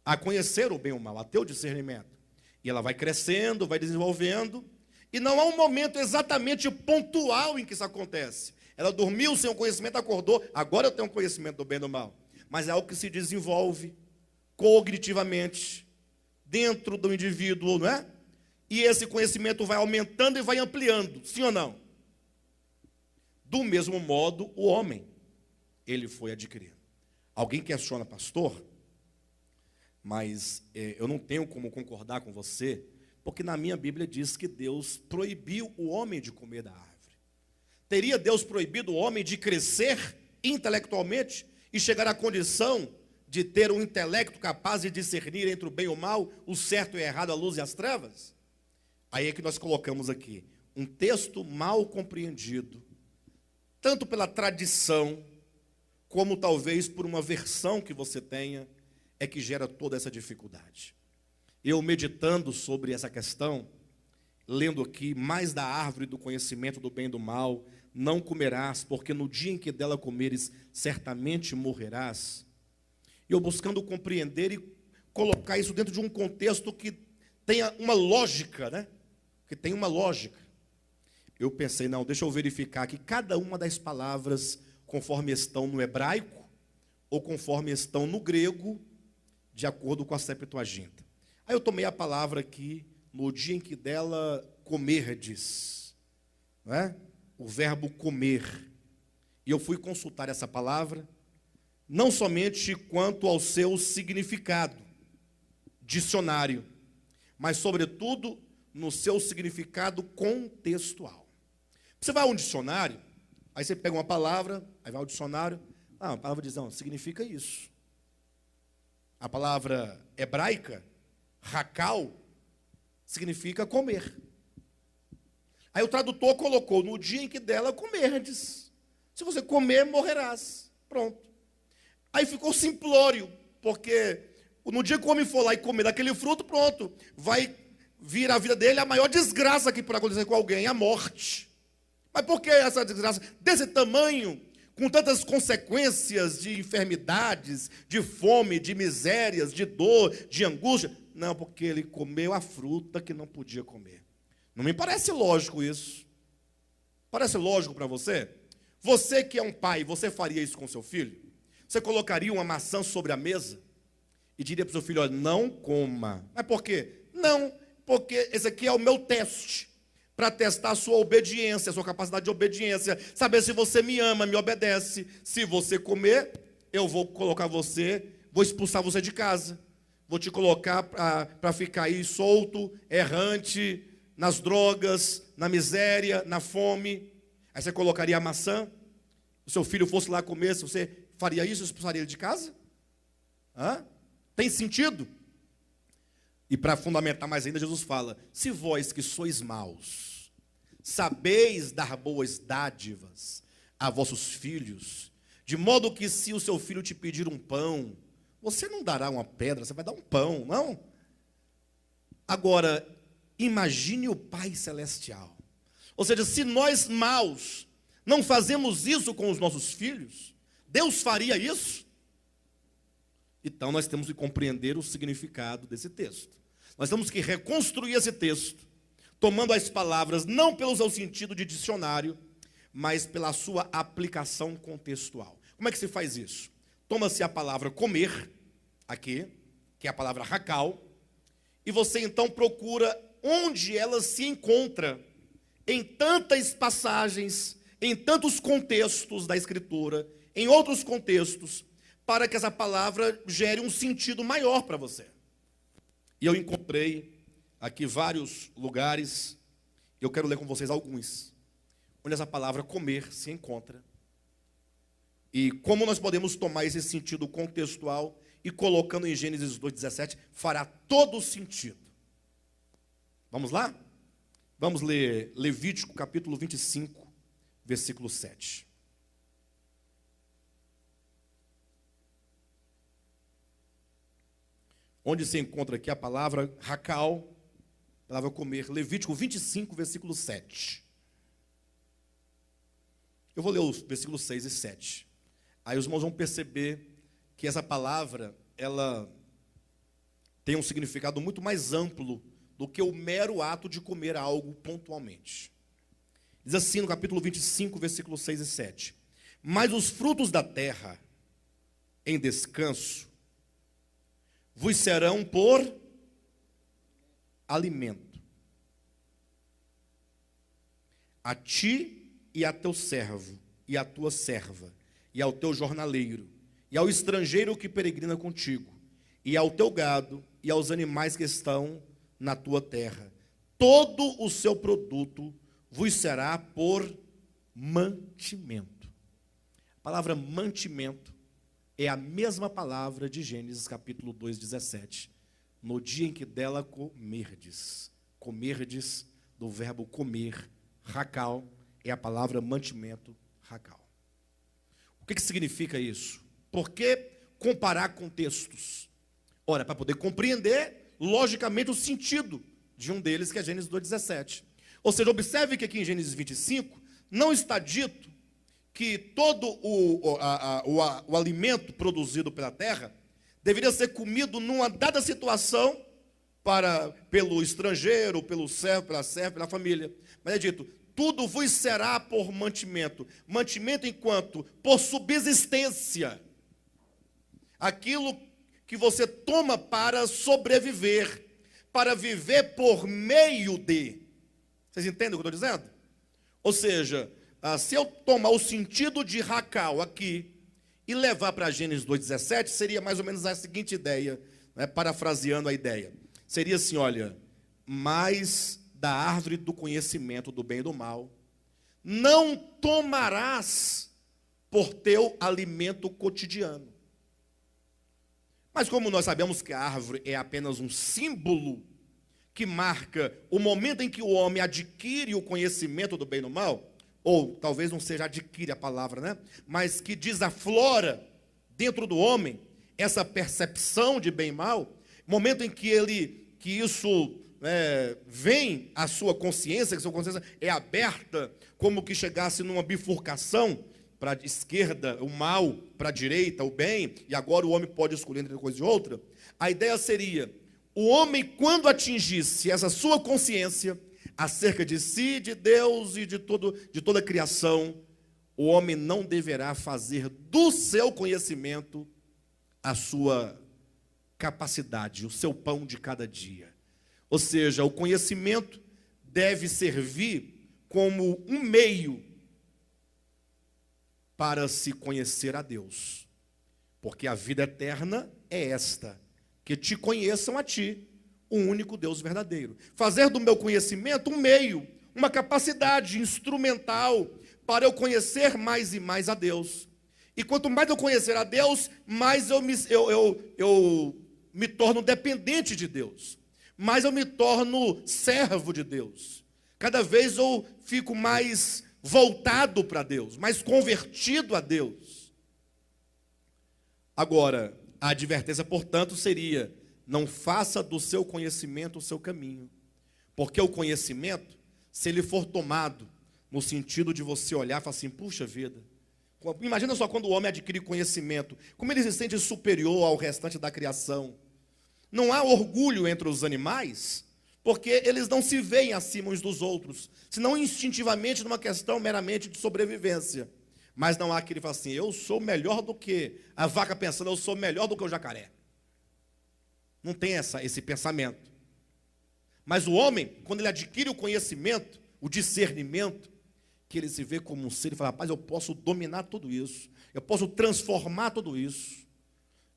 a conhecer o bem e o mal, a ter o discernimento. E ela vai crescendo, vai desenvolvendo, e não há um momento exatamente pontual em que isso acontece. Ela dormiu sem o conhecimento, acordou, agora eu tenho conhecimento do bem e do mal. Mas é algo que se desenvolve cognitivamente, dentro do indivíduo, não é? E esse conhecimento vai aumentando e vai ampliando, sim ou não? Do mesmo modo, o homem, ele foi adquirindo. Alguém questiona, pastor, mas eu não tenho como concordar com você, porque na minha Bíblia diz que Deus proibiu o homem de comer da árvore. Teria Deus proibido o homem de crescer intelectualmente e chegar à condição de ter um intelecto capaz de discernir entre o bem e o mal, o certo e o errado, a luz e as trevas? Aí é que nós colocamos aqui um texto mal compreendido, tanto pela tradição, como talvez por uma versão que você tenha, é que gera toda essa dificuldade. Eu meditando sobre essa questão, lendo aqui, mais da árvore do conhecimento do bem e do mal, não comerás, porque no dia em que dela comeres, certamente morrerás. E eu buscando compreender e colocar isso dentro de um contexto que tenha uma lógica, né? Que tem uma lógica. Eu pensei, não, deixa eu verificar que cada uma das palavras, conforme estão no hebraico, ou conforme estão no grego, de acordo com a Septuaginta. Aí eu tomei a palavra aqui, no dia em que dela comerdes, não é? O verbo comer. E eu fui consultar essa palavra, não somente quanto ao seu significado, dicionário, mas sobretudo no seu significado contextual. Você vai a um dicionário, aí você pega uma palavra, aí vai ao dicionário, a palavra diz, não, significa isso. A palavra hebraica, rakal, significa comer. Aí o tradutor colocou, no dia em que dela comerdes. Se você comer, morrerás. Pronto. Aí ficou simplório, porque no dia que o homem for lá e comer daquele fruto, pronto, vai vir a vida dele a maior desgraça que pode acontecer com alguém, a morte. Mas por que essa desgraça desse tamanho, com tantas consequências de enfermidades, de fome, de misérias, de dor, de angústia? Não, porque ele comeu a fruta que não podia comer. Não me parece lógico isso. Parece lógico para você? Você que é um pai, você faria isso com seu filho? Você colocaria uma maçã sobre a mesa e diria para o seu filho, olha, não coma. Mas por quê? Não, porque esse aqui é o meu teste, para testar a sua obediência, a sua capacidade de obediência, saber se você me ama, me obedece. Se você comer, eu vou colocar você, vou expulsar você de casa, vou te colocar para ficar aí solto, errante, nas drogas, na miséria, na fome. Aí você colocaria a maçã, o seu filho fosse lá comer, se você faria isso, expulsaria ele de casa? Hã? Tem sentido? E para fundamentar mais ainda, Jesus fala, se vós que sois maus, sabeis dar boas dádivas a vossos filhos, de modo que se o seu filho te pedir um pão, você não dará uma pedra, você vai dar um pão, não? Agora, imagine o Pai Celestial. Ou seja, se nós maus não fazemos isso com os nossos filhos, Deus faria isso? Então nós temos que compreender o significado desse texto. Nós temos que reconstruir esse texto, tomando as palavras não pelo seu sentido de dicionário, mas pela sua aplicação contextual. Como é que se faz isso? Toma-se a palavra comer, aqui, que é a palavra rakal, e você então procura onde ela se encontra em tantas passagens, em tantos contextos da Escritura, em outros contextos, para que essa palavra gere um sentido maior para você. E eu encontrei aqui vários lugares, eu quero ler com vocês alguns, onde essa palavra comer se encontra. E como nós podemos tomar esse sentido contextual e colocando em Gênesis 2,17, fará todo sentido. Vamos lá? Vamos ler Levítico capítulo 25, versículo 7. Onde se encontra aqui a palavra rakal, a palavra comer. Levítico 25, versículo 7. Eu vou ler os versículos 6 e 7. Aí os irmãos vão perceber que essa palavra, ela tem um significado muito mais amplo do que o mero ato de comer algo pontualmente. Diz assim no capítulo 25, versículos 6 e 7. Mas os frutos da terra, em descanso, vos serão por alimento. A ti e a teu servo, e a tua serva, e ao teu jornaleiro, e ao estrangeiro que peregrina contigo, e ao teu gado, e aos animais que estão na tua terra. Todo o seu produto vos será por mantimento. A palavra mantimento é a mesma palavra de Gênesis capítulo 2, 17. No dia em que dela comerdes. Comerdes, do verbo comer, racal, é a palavra mantimento, racal. O que significa isso? Por que comparar contextos? Ora, para poder compreender, logicamente, o sentido de um deles, que é Gênesis 2,17. Ou seja, observe que aqui em Gênesis 25, não está dito que todo o alimento produzido pela terra deveria ser comido numa dada situação pelo estrangeiro, pelo servo, pela serva, pela família. Mas é dito, tudo vos será por mantimento. Mantimento enquanto por subsistência. Aquilo que você toma para sobreviver, para viver por meio de. Vocês entendem o que eu estou dizendo? Ou seja, se eu tomar o sentido de racal aqui e levar para Gênesis 2,17, seria mais ou menos a seguinte ideia, né, parafraseando a ideia. Seria assim, olha, mas da árvore do conhecimento do bem e do mal, não tomarás por teu alimento cotidiano. Mas como nós sabemos que a árvore é apenas um símbolo que marca o momento em que o homem adquire o conhecimento do bem e do mal, ou talvez não seja adquire a palavra, né? Mas que desaflora dentro do homem essa percepção de bem e mal, momento em que isso vem à sua consciência, que sua consciência é aberta, como que chegasse numa bifurcação, para a esquerda o mal, para a direita o bem, e agora o homem pode escolher entre uma coisa e outra. A ideia seria, o homem quando atingisse essa sua consciência, acerca de si, de Deus e de toda a criação, o homem não deverá fazer do seu conhecimento a sua capacidade, o seu pão de cada dia. Ou seja, o conhecimento deve servir como um meio para se conhecer a Deus. Porque a vida eterna é esta, que te conheçam a ti, o único Deus verdadeiro. Fazer do meu conhecimento um meio, uma capacidade instrumental para eu conhecer mais e mais a Deus. E quanto mais eu conhecer a Deus, mais eu me torno dependente de Deus. Mais eu me torno servo de Deus. Cada vez eu fico mais voltado para Deus, mais convertido a Deus. Agora, a advertência, portanto, seria: não faça do seu conhecimento o seu caminho. Porque o conhecimento, se ele for tomado no sentido de você olhar e falar assim, puxa vida, imagina só quando o homem adquire conhecimento, como ele se sente superior ao restante da criação. Não há orgulho entre os animais, porque eles não se veem acima uns dos outros, senão instintivamente numa questão meramente de sobrevivência. Mas não há aquele que fala assim, eu sou melhor do que a vaca pensando, eu sou melhor do que o jacaré. Não tem esse pensamento. Mas o homem, quando ele adquire o conhecimento, o discernimento, que ele se vê como um ser e fala, rapaz, eu posso dominar tudo isso, eu posso transformar tudo isso,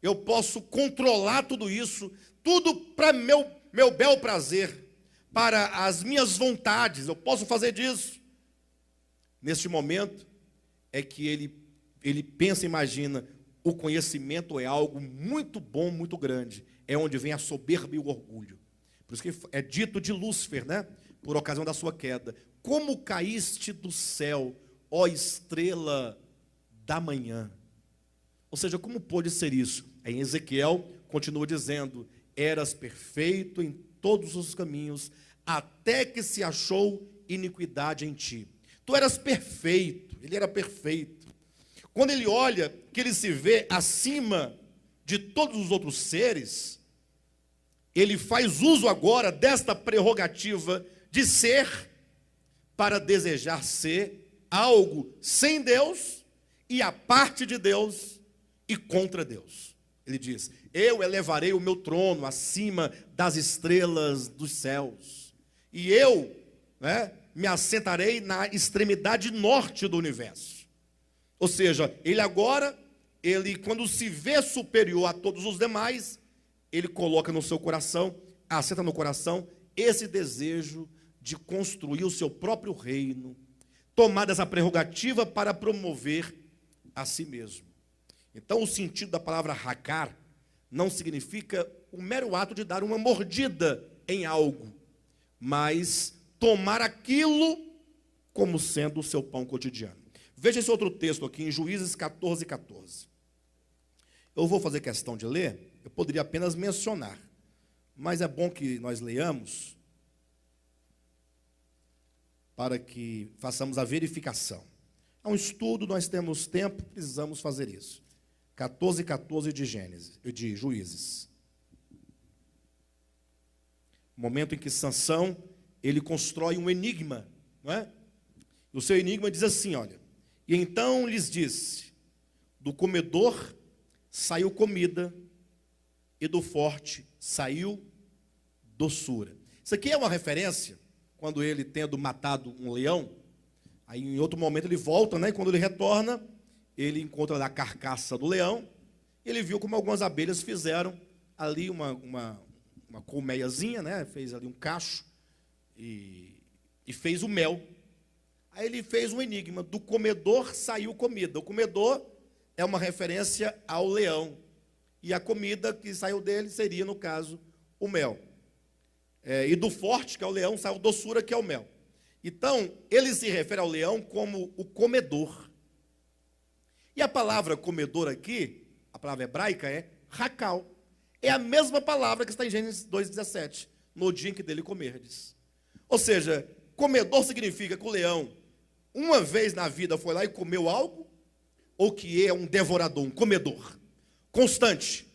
eu posso controlar tudo isso, tudo para meu bel prazer, para as minhas vontades, eu posso fazer disso. Neste momento, é que ele pensa, imagina, o conhecimento é algo muito bom, muito grande, é onde vem a soberba e o orgulho. Por isso que é dito de Lúcifer, né? Por ocasião da sua queda, como caíste do céu, ó estrela da manhã. Ou seja, como pôde ser isso? Em Ezequiel, continua dizendo, eras perfeito em todos os caminhos, até que se achou iniquidade em ti. Tu eras perfeito, ele era perfeito. Quando ele olha, que ele se vê acima de todos os outros seres, ele faz uso agora desta prerrogativa de ser para desejar ser algo sem Deus e à parte de Deus e contra Deus. Ele diz: eu elevarei o meu trono acima das estrelas dos céus, e eu, me assentarei na extremidade norte do universo. Ou seja, ele agora, quando se vê superior a todos os demais, ele coloca no seu coração, assenta no coração, esse desejo de construir o seu próprio reino, tomar essa prerrogativa para promover a si mesmo. Então, o sentido da palavra hacar não significa o mero ato de dar uma mordida em algo, mas tomar aquilo como sendo o seu pão cotidiano. Veja esse outro texto aqui em Juízes 14:14. Eu vou fazer questão de ler, eu poderia apenas mencionar, mas é bom que nós leiamos para que façamos a verificação. É um estudo, nós temos tempo, precisamos fazer isso. 14:14 de Juízes. Momento em que Sansão, ele constrói um enigma, não é? O seu enigma diz assim, olha: e então lhes disse, do comedor saiu comida, e do forte saiu doçura. Isso aqui é uma referência, quando ele, tendo matado um leão, aí em outro momento ele volta, e quando ele retorna, ele encontra a carcaça do leão, ele viu como algumas abelhas fizeram ali uma colmeiazinha, fez ali um cacho, e fez o mel. Aí ele fez um enigma: do comedor saiu comida. O comedor é uma referência ao leão, e a comida que saiu dele seria, no caso, o mel. E do forte, que é o leão, saiu doçura, que é o mel. Então, ele se refere ao leão como o comedor. E a palavra comedor aqui, a palavra hebraica é hacal. É a mesma palavra que está em Gênesis 2:17, no dia em que dele comerdes. Ou seja, comedor significa que o leão, uma vez na vida, foi lá e comeu algo, ou que é um devorador, um comedor, constante.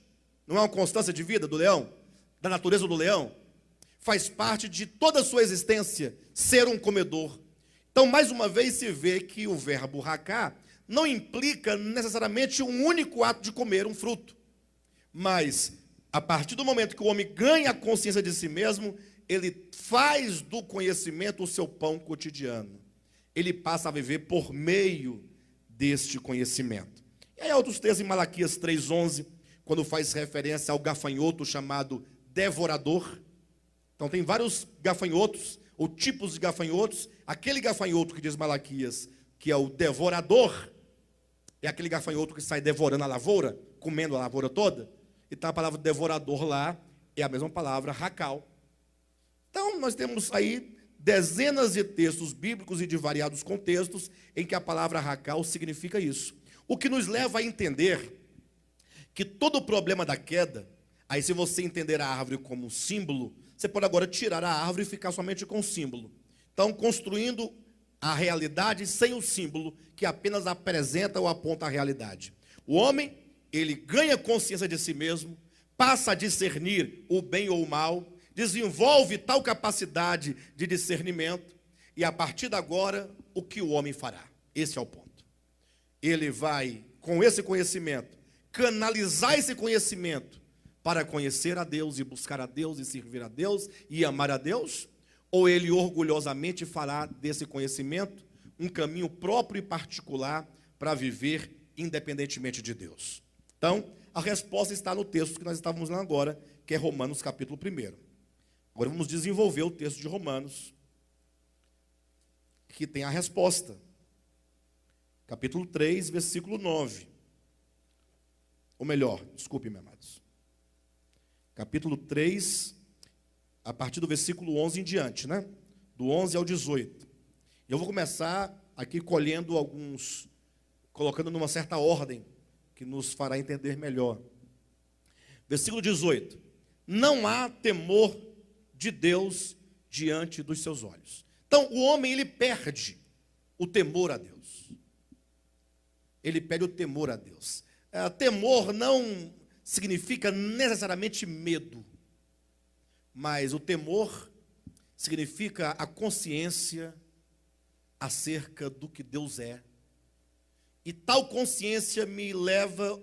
Não é uma constância de vida do leão, da natureza do leão? Faz parte de toda a sua existência ser um comedor. Então, mais uma vez, se vê que o verbo haká não implica necessariamente um único ato de comer um fruto. Mas, a partir do momento que o homem ganha a consciência de si mesmo, ele faz do conhecimento o seu pão cotidiano. Ele passa a viver por meio deste conhecimento. E aí há outros textos em Malaquias 3:11, quando faz referência ao gafanhoto chamado devorador. Então tem vários gafanhotos, ou tipos de gafanhotos. Aquele gafanhoto que diz Malaquias, que é o devorador, é aquele gafanhoto que sai devorando a lavoura, comendo a lavoura toda. Então a palavra devorador lá é a mesma palavra hacal. Então nós temos aí dezenas de textos bíblicos e de variados contextos em que a palavra hacal significa isso. O que nos leva a entender que todo o problema da queda, aí se você entender a árvore como um símbolo, você pode agora tirar a árvore e ficar somente com o símbolo. Então, construindo a realidade sem o símbolo, que apenas apresenta ou aponta a realidade. O homem, ele ganha consciência de si mesmo, passa a discernir o bem ou o mal, desenvolve tal capacidade de discernimento, e a partir de agora, o que o homem fará? Esse é o ponto. Ele vai, com esse conhecimento, canalizar esse conhecimento para conhecer a Deus e buscar a Deus e servir a Deus e amar a Deus, ou ele orgulhosamente fará desse conhecimento um caminho próprio e particular para viver independentemente de Deus? Então, a resposta está no texto que nós estávamos lendo agora, que é Romanos capítulo 1. Agora vamos desenvolver o texto de Romanos, que tem a resposta. Capítulo 3, versículo 9. Ou melhor, desculpe-me, amados. Capítulo 3, a partir do versículo 11 em diante, Do 11 ao 18. Eu vou começar aqui colhendo alguns, colocando numa certa ordem, que nos fará entender melhor. Versículo 18. Não há temor de Deus diante dos seus olhos. Então, o homem, ele perde o temor a Deus. Ele perde o temor a Deus. Temor não significa necessariamente medo, mas o temor significa a consciência acerca do que Deus é. E tal consciência me leva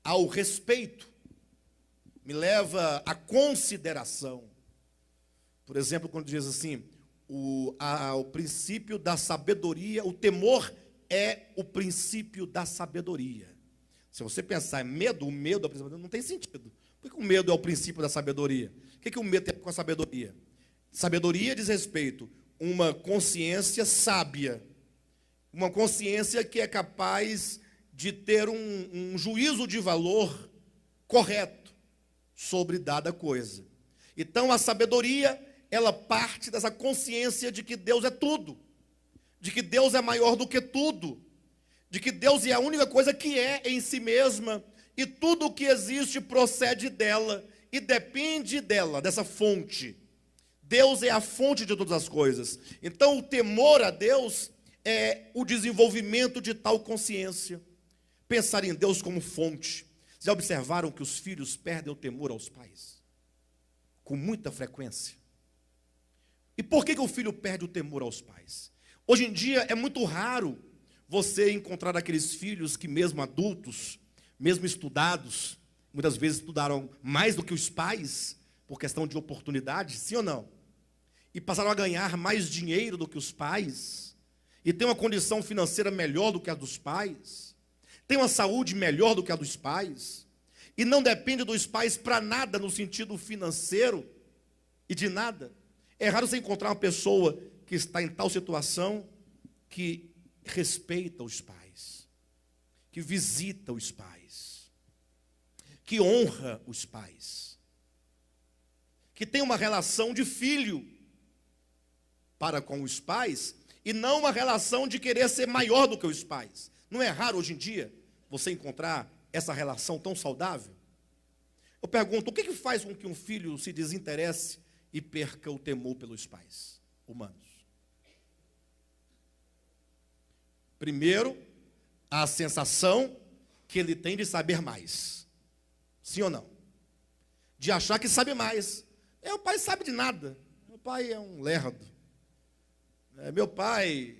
ao respeito, me leva à consideração. Por exemplo, quando diz assim, o princípio da sabedoria, o temor é o princípio da sabedoria. Se você pensar em medo, o medo não tem sentido. Por que o medo é o princípio da sabedoria? O que o medo tem com a sabedoria? Sabedoria diz respeito a uma consciência sábia, uma consciência que é capaz de ter um juízo de valor correto sobre dada coisa. Então, a sabedoria, ela parte dessa consciência de que Deus é tudo, de que Deus é maior do que tudo, de que Deus é a única coisa que é em si mesma, e tudo o que existe procede dela e depende dela, dessa fonte. Deus é a fonte de todas as coisas. Então, o temor a Deus é o desenvolvimento de tal consciência. Pensar em Deus como fonte. Já observaram que os filhos perdem o temor aos pais? Com muita frequência. E por que o filho perde o temor aos pais? Hoje em dia é muito raro você encontrar aqueles filhos que, mesmo adultos, mesmo estudados, muitas vezes estudaram mais do que os pais, por questão de oportunidade, sim ou não? E passaram a ganhar mais dinheiro do que os pais, e têm uma condição financeira melhor do que a dos pais, têm uma saúde melhor do que a dos pais, e não depende dos pais para nada no sentido financeiro e de nada. É raro você encontrar uma pessoa que está em tal situação que respeita os pais, que visita os pais, que honra os pais, que tem uma relação de filho para com os pais e não uma relação de querer ser maior do que os pais. Não é raro hoje em dia você encontrar essa relação tão saudável? Eu pergunto, o que faz com que um filho se desinteresse e perca o temor pelos pais humanos? Primeiro, a sensação que ele tem de saber mais. Sim ou não? De achar que sabe mais. Meu pai sabe de nada. Meu pai é um lerdo. Meu pai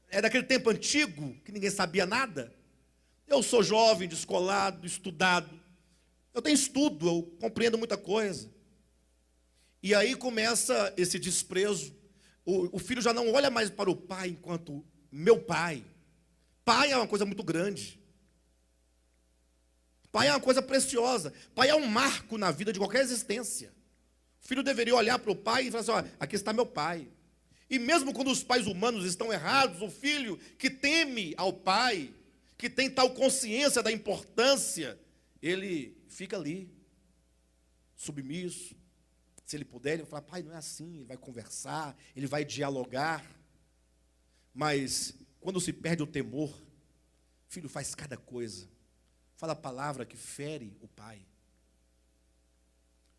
é daquele tempo antigo que ninguém sabia nada. Eu sou jovem, descolado, estudado. Eu tenho estudo, eu compreendo muita coisa. E aí começa esse desprezo. O filho já não olha mais para o pai enquanto meu pai. Pai é uma coisa muito grande. Pai é uma coisa preciosa. Pai é um marco na vida de qualquer existência. O filho deveria olhar para o pai e falar assim, ó, aqui está meu pai. E mesmo quando os pais humanos estão errados, o filho que teme ao pai, que tem tal consciência da importância, ele fica ali, submisso. Se ele puder, ele vai falar, pai, não é assim. Ele vai conversar, ele vai dialogar. Mas quando se perde o temor, o filho faz cada coisa. Fala a palavra que fere o pai.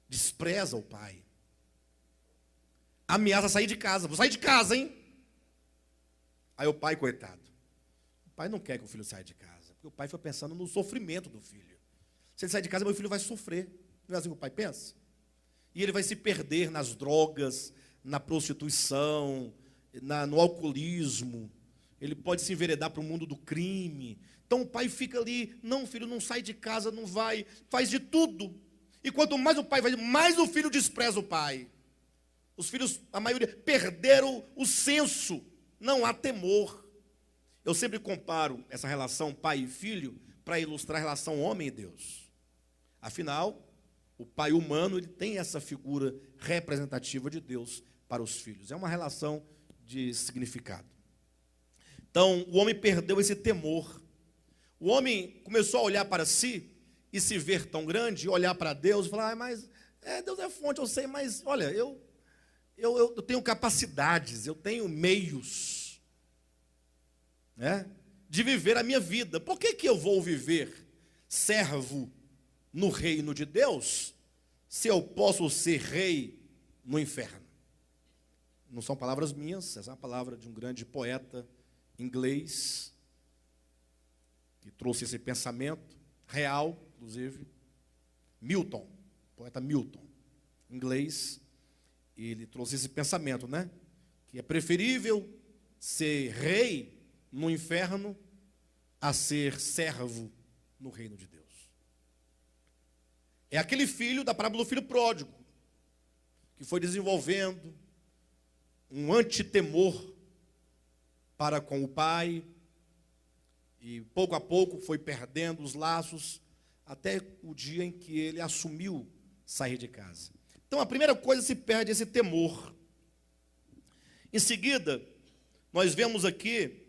Despreza o pai. Ameaça sair de casa. Vou sair de casa, hein? Aí o pai, coitado. O pai não quer que o filho saia de casa. Porque o pai foi pensando no sofrimento do filho. Se ele sair de casa, meu filho vai sofrer. Não é assim que o pai pensa? E ele vai se perder nas drogas, na prostituição, no alcoolismo. Ele pode se enveredar para o mundo do crime. Então o pai fica ali, não, filho, não sai de casa, não vai, faz de tudo. E quanto mais o pai vai, mais o filho despreza o pai. Os filhos, a maioria, perderam o senso, não há temor. Eu sempre comparo essa relação pai e filho para ilustrar a relação homem e Deus. Afinal, o pai humano, ele tem essa figura representativa de Deus para os filhos. É uma relação de significado. Então, o homem perdeu esse temor. O homem começou a olhar para si e se ver tão grande, e olhar para Deus e falar, mas Deus é fonte, eu sei, mas olha, eu tenho capacidades, eu tenho meios, né, de viver a minha vida. Por que eu vou viver servo no reino de Deus, se eu posso ser rei no inferno? Não são palavras minhas, essa é uma palavra de um grande poeta inglês, que trouxe esse pensamento, real, inclusive. Milton, poeta Milton, inglês, ele trouxe esse pensamento, né? Que é preferível ser rei no inferno a ser servo no reino de Deus. É aquele filho da parábola do filho pródigo, que foi desenvolvendo um antitemor para com o pai, e pouco a pouco foi perdendo os laços, até o dia em que ele assumiu sair de casa. Então a primeira coisa, se perde esse temor. Em seguida, nós vemos aqui,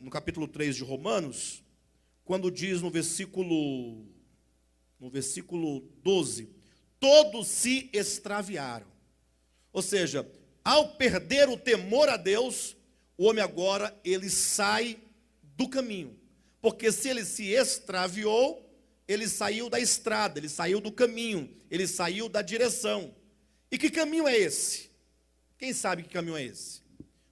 no capítulo 3 de Romanos, quando diz no versículo 12, todos se extraviaram. Ou seja, ao perder o temor a Deus, o homem agora, ele sai do caminho. Porque se ele se extraviou, ele saiu da estrada, ele saiu do caminho, ele saiu da direção. E que caminho é esse? Quem sabe que caminho é esse?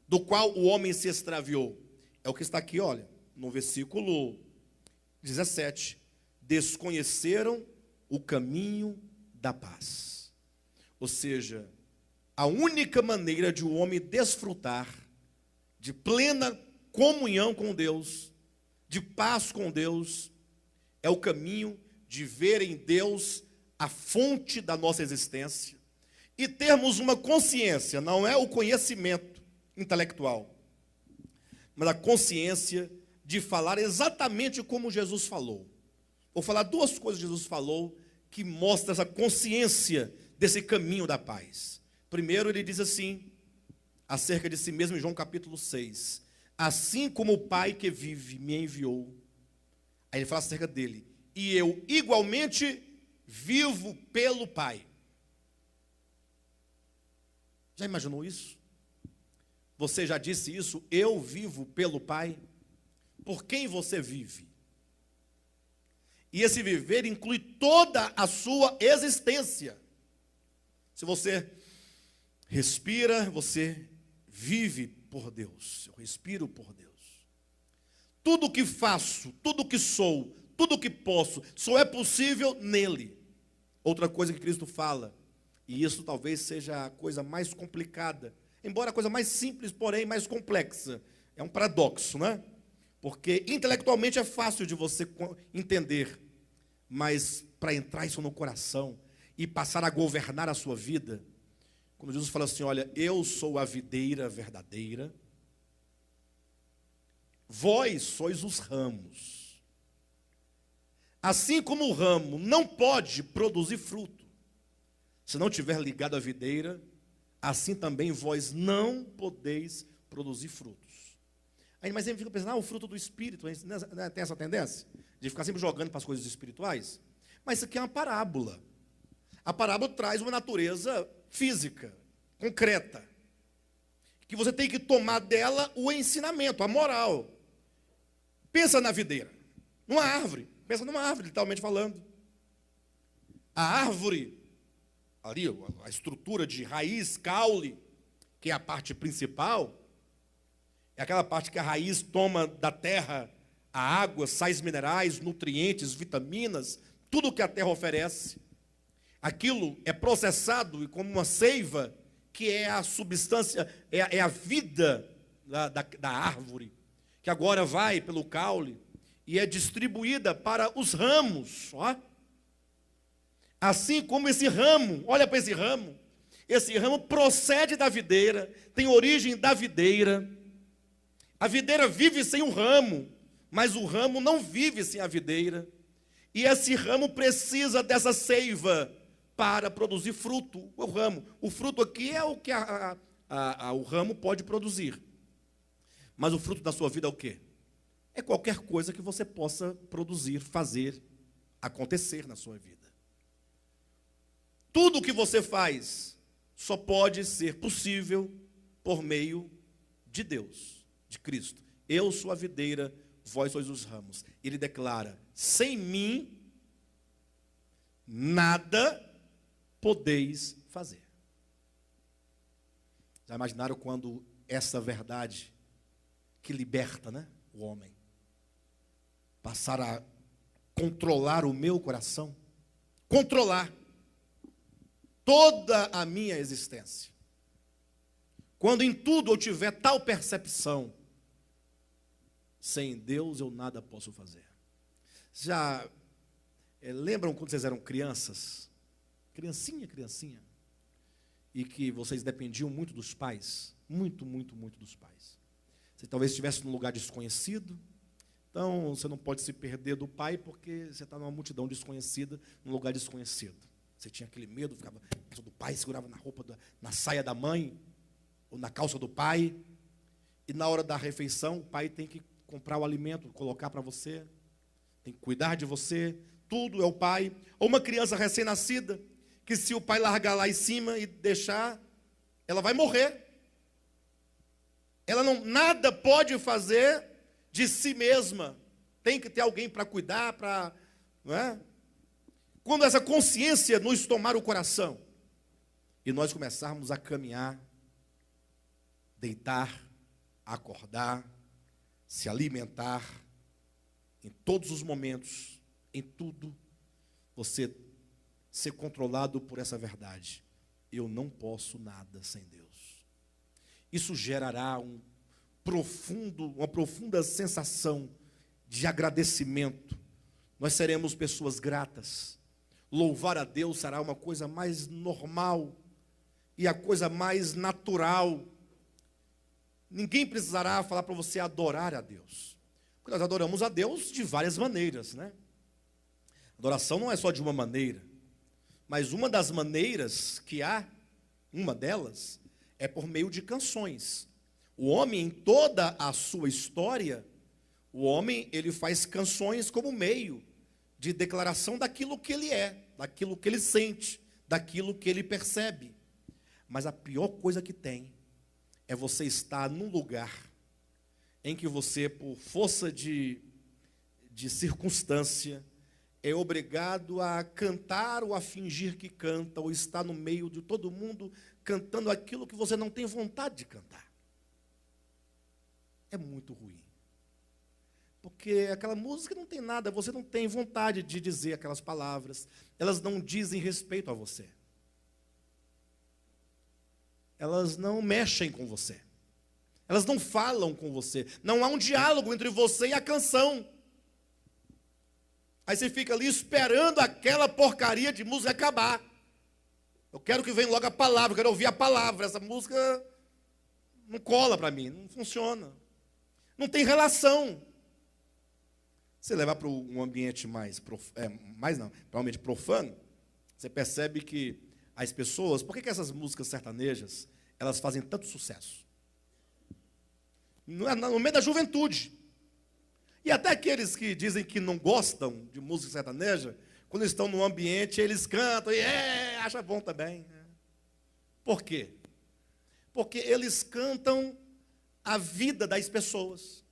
Do qual o homem se extraviou. É o que está aqui, olha, no versículo 17. Desconheceram o caminho da paz. Ou seja, a única maneira de um homem desfrutar de plena comunhão com Deus, de paz com Deus, é o caminho de ver em Deus a fonte da nossa existência e termos uma consciência, não é o conhecimento intelectual, mas a consciência de falar exatamente como Jesus falou. Vou falar duas coisas que Jesus falou que mostram essa consciência desse caminho da paz. Primeiro, ele diz assim, acerca de si mesmo em João capítulo 6, assim como o Pai que vive me enviou. Aí ele fala acerca dele, e eu igualmente vivo pelo Pai. Já imaginou isso? Você já disse isso? Eu vivo pelo Pai. Por quem você vive? E esse viver inclui toda a sua existência. Se você respira, você vive por Deus. Eu respiro por Deus. Tudo que faço, tudo que sou, tudo que posso, só é possível nele. Outra coisa que Cristo fala, e isso talvez seja a coisa mais complicada, embora a coisa mais simples, porém mais complexa. É um paradoxo, né? Porque intelectualmente é fácil de você entender, mas para entrar isso no coração e passar a governar a sua vida, quando Jesus fala assim, olha, eu sou a videira verdadeira, vós sois os ramos. Assim como o ramo não pode produzir fruto, se não tiver ligado à videira, assim também vós não podeis produzir frutos. Aí, mas ele fica pensando, o fruto do Espírito, tem essa tendência de ficar sempre jogando para as coisas espirituais. Mas isso aqui é uma parábola. A parábola traz uma natureza física, concreta, que você tem que tomar dela o ensinamento, a moral. Pensa na videira, numa árvore, pensa numa árvore, literalmente falando. A árvore, ali, a estrutura de raiz, caule, que é a parte principal, é aquela parte que a raiz toma da terra a água, sais minerais, nutrientes, vitaminas, tudo que a terra oferece. Aquilo é processado e como uma seiva, que é a substância, é a vida da árvore, que agora vai pelo caule e é distribuída para os ramos. Ó. Assim como esse ramo, olha para esse ramo procede da videira, tem origem da videira. A videira vive sem o ramo, mas o ramo não vive sem a videira. E esse ramo precisa dessa seiva para produzir fruto, o ramo. O fruto aqui é o que o ramo pode produzir. Mas o fruto da sua vida é o quê? É qualquer coisa que você possa produzir, fazer, acontecer na sua vida. Tudo o que você faz só pode ser possível por meio de Deus, de Cristo. Eu sou a videira, vós sois os ramos. Ele declara, sem mim, nada podeis fazer. Já imaginaram quando essa verdade que liberta, né, o homem, passar a controlar o meu coração, controlar toda a minha existência. Quando em tudo eu tiver tal percepção, sem Deus eu nada posso fazer. Já lembram quando vocês eram crianças? Criancinha. E que vocês dependiam muito dos pais? Muito dos pais. Você talvez estivesse num lugar desconhecido, então você não pode se perder do pai porque você está numa multidão desconhecida, num lugar desconhecido. Você tinha aquele medo, ficava perto do pai, segurava na roupa, na saia da mãe, ou na calça do pai, e na hora da refeição, o pai tem que comprar o alimento, colocar para você, tem que cuidar de você, tudo é o pai. Ou uma criança recém-nascida, que se o pai largar lá em cima e deixar, ela vai morrer. Ela nada pode fazer de si mesma, tem que ter alguém para cuidar, não é? Quando essa consciência nos tomar o coração, e nós começarmos a caminhar, deitar, acordar, se alimentar, em todos os momentos, em tudo, você ser controlado por essa verdade. Eu não posso nada sem Deus. Isso gerará uma profunda sensação de agradecimento. Nós seremos pessoas gratas. Louvar a Deus será uma coisa mais normal e a coisa mais natural. Ninguém precisará falar para você adorar a Deus. Porque nós adoramos a Deus de várias maneiras, né? Adoração não é só de uma maneira, mas uma das maneiras que há, uma delas, é por meio de canções. O homem, em toda a sua história, o homem, ele faz canções como meio de declaração daquilo que ele é, daquilo que ele sente, daquilo que ele percebe. Mas a pior coisa que tem é você estar num lugar em que você, por força de circunstância, é obrigado a cantar ou a fingir que canta, ou estar no meio de todo mundo cantando aquilo que você não tem vontade de cantar. É muito ruim. Porque aquela música não tem nada, você não tem vontade de dizer aquelas palavras, elas não dizem respeito a você. Elas não mexem com você. Elas não falam com você. Não há um diálogo entre você e a canção. Aí você fica ali esperando aquela porcaria de música acabar. Eu quero que venha logo a palavra, eu quero ouvir a palavra. Essa música não cola para mim, não funciona. Não tem relação. Você levar para um ambiente para um ambiente profano, você percebe que as pessoas, por que essas músicas sertanejas, elas fazem tanto sucesso? No meio da juventude. E até aqueles que dizem que não gostam de música sertaneja, quando estão no ambiente, eles cantam e acham bom também. Por quê? Porque eles cantam a vida das pessoas.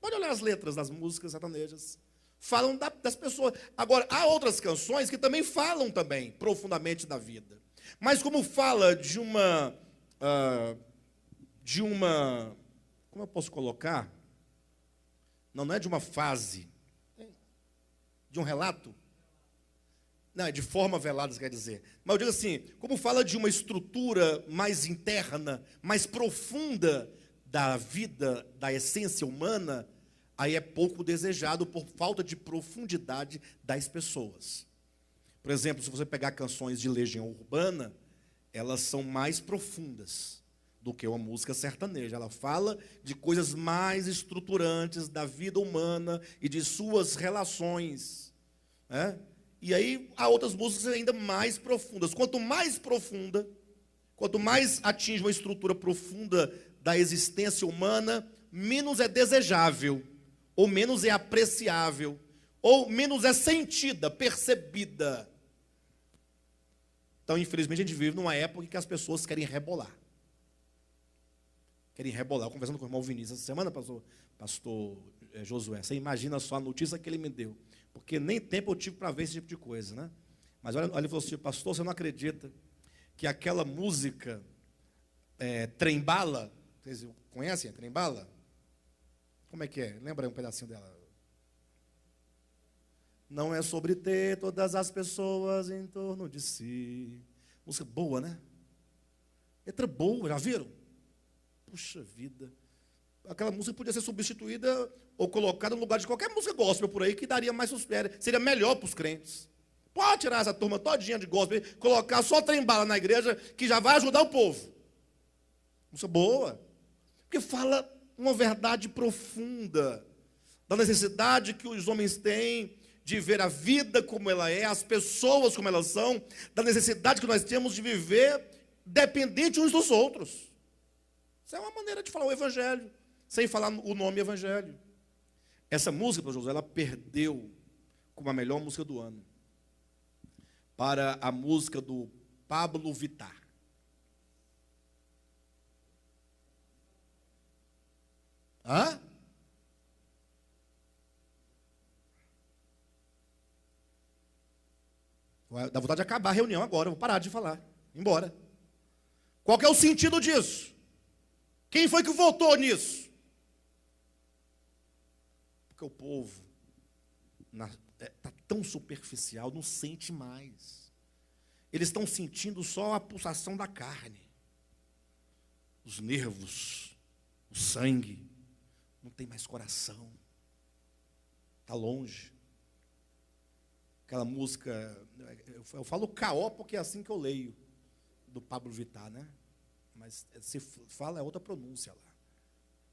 Pode olhar as letras das músicas sertanejas. Falam das pessoas. Agora, há outras canções que também falam também profundamente da vida. Mas como fala de uma como eu posso colocar? Não é de uma fase, de um relato. Não, é de forma velada, quer dizer. Mas eu digo assim, como fala de uma estrutura mais interna, mais profunda da vida, da essência humana, aí é pouco desejado por falta de profundidade das pessoas. Por exemplo, se você pegar canções de Legião Urbana, elas são mais profundas do que uma música sertaneja. Ela fala de coisas mais estruturantes da vida humana e de suas relações, né? E aí há outras músicas ainda mais profundas. Quanto mais profunda, quanto mais atinge uma estrutura profunda da existência humana, menos é desejável, ou menos é apreciável, ou menos é sentida, percebida. Então, infelizmente, a gente vive numa época em que as pessoas querem rebolar. Querem rebolar. Eu conversando com o irmão Vinícius essa semana, pastor Josué, você imagina só a notícia que ele me deu. Porque nem tempo eu tive para ver esse tipo de coisa, né? Mas olha, ele falou assim, pastor, você não acredita que aquela música Trem-Bala, vocês conhecem a Trem-Bala? Como é que é? Lembra aí um pedacinho dela? Não é sobre ter todas as pessoas em torno de si. Música boa, né? Letra boa, já viram? Puxa vida. Aquela música podia ser substituída ou colocada no lugar de qualquer música gospel por aí, que daria mais sucesso, seria melhor para os crentes. Pode tirar essa turma todinha de gospel, colocar só trem-bala na igreja, que já vai ajudar o povo. Música boa. Porque fala uma verdade profunda da necessidade que os homens têm de ver a vida como ela é, as pessoas como elas são, da necessidade que nós temos de viver dependente uns dos outros. Isso é uma maneira de falar o evangelho, sem falar o nome evangelho. Essa música, para Josué, ela perdeu como a melhor música do ano para a música do Pablo Vittar. Hã? Dá vontade de acabar a reunião agora, eu vou parar de falar, embora. Qual que é o sentido disso? Quem foi que votou nisso? Porque o povo está tão superficial, não sente mais. Eles estão sentindo só a pulsação da carne, os nervos, o sangue. Não tem mais coração. Está longe. Aquela música, eu falo caó porque é assim que eu leio, do Pablo Vittar, né? Mas se fala é outra pronúncia lá.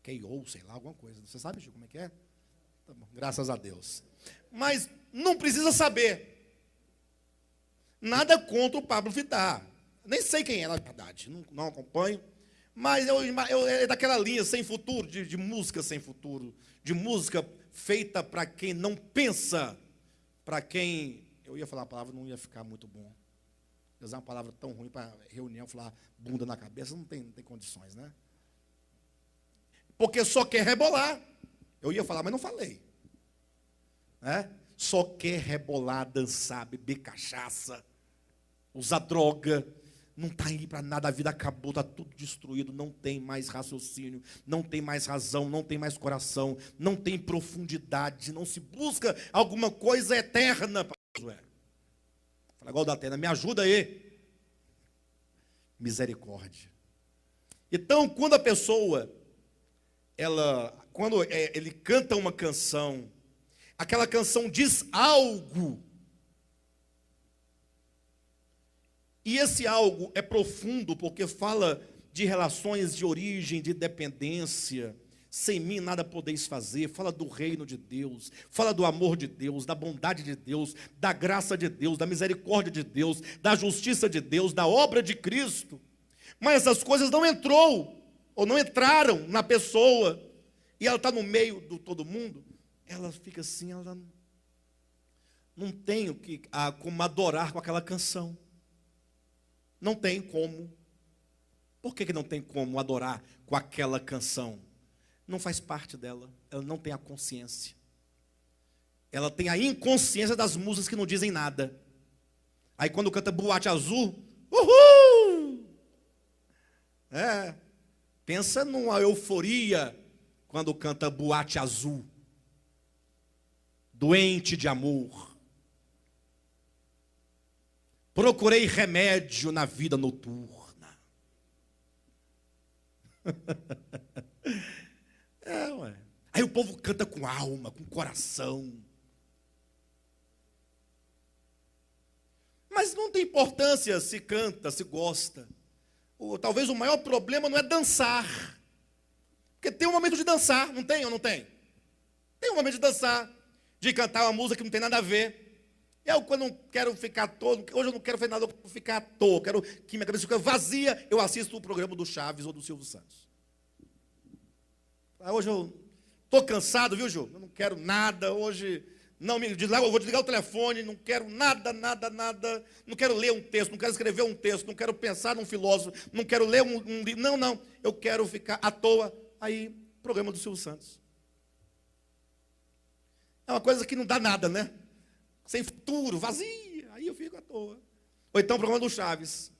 K.O., sei lá, alguma coisa. Você sabe, Chico, como é que é? Tá bom, graças a Deus. Mas não precisa saber. Nada contra o Pablo Vittar. Nem sei quem é, na verdade. Não acompanho. Mas é daquela linha sem futuro, de música sem futuro. De música feita para quem não pensa. Para quem... Eu ia falar uma palavra, não ia ficar muito bom. Usar uma palavra tão ruim para reunião, falar bunda na cabeça, não tem condições, né? Porque só quer rebolar. Eu ia falar, mas não falei. Né? Só quer rebolar, dançar, beber cachaça, usar droga. Não está aí para nada, a vida acabou, está tudo destruído, não tem mais raciocínio, não tem mais razão, não tem mais coração, não tem profundidade, não se busca alguma coisa eterna. Josué. Fala igual da Atena, me ajuda aí. Misericórdia. Então, quando a pessoa, quando ele canta uma canção, aquela canção diz algo, e esse algo é profundo, porque fala de relações de origem, de dependência. Sem mim nada podeis fazer. Fala do reino de Deus, fala do amor de Deus, da bondade de Deus, da graça de Deus, da misericórdia de Deus, da justiça de Deus, da obra de Cristo. Mas essas coisas não entraram na pessoa, e ela está no meio de todo mundo, ela fica assim, ela não tem como adorar com aquela canção. Não tem como. Por que não tem como adorar com aquela canção? Não faz parte dela. Ela não tem a consciência. Ela tem a inconsciência das músicas que não dizem nada. Aí quando canta Boate Azul, uhul! Pensa numa euforia quando canta Boate Azul. Doente de amor. Procurei remédio na vida noturna. Ué. Aí o povo canta com alma, com coração. Mas não tem importância se canta, se gosta. Talvez o maior problema não é dançar. Porque tem um momento de dançar, não tem ou não tem? Tem um momento de dançar, de cantar uma música que não tem nada a ver. Quando eu não quero ficar à toa, hoje eu não quero fazer nada, eu quero ficar à toa, quero que minha cabeça fique vazia, eu assisto o programa do Chaves ou do Silvio Santos. Hoje eu estou cansado, viu, Ju? Eu não quero nada, hoje não me desligo, eu vou desligar o telefone, não quero nada, não quero ler um texto, não quero escrever um texto, não quero pensar num filósofo, não quero ler um livro, não, eu quero ficar à toa, aí, programa do Silvio Santos. É uma coisa que não dá nada, né? Sem futuro, vazia, aí eu fico à toa. Ou então o programa do Chaves.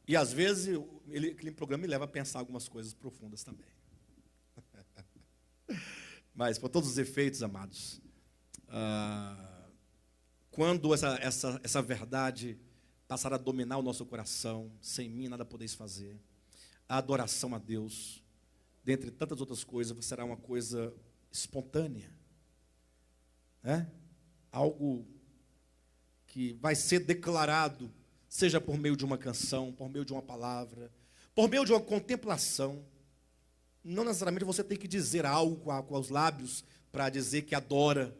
E às vezes aquele programa me leva a pensar algumas coisas profundas também. Mas, por todos os efeitos, amados, Quando essa verdade passar a dominar o nosso coração, sem mim nada podeis fazer, a adoração a Deus, dentre tantas outras coisas, será uma coisa espontânea, né? Algo que vai ser declarado, seja por meio de uma canção, por meio de uma palavra, por meio de uma contemplação. Não necessariamente você tem que dizer algo com os lábios para dizer que adora.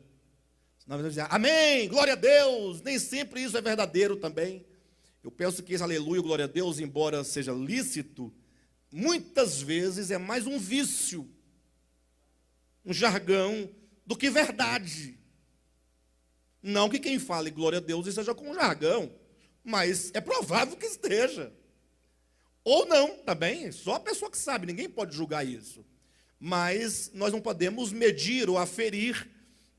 Na verdade, dizer, amém, glória a Deus. Nem sempre isso é verdadeiro também. Eu penso que esse aleluia, glória a Deus, embora seja lícito, muitas vezes é mais um vício, um jargão, do que verdade. Não que quem fale glória a Deus esteja com um jargão, mas é provável que esteja. Ou não, também, só a pessoa que sabe, ninguém pode julgar isso. Mas nós não podemos medir ou aferir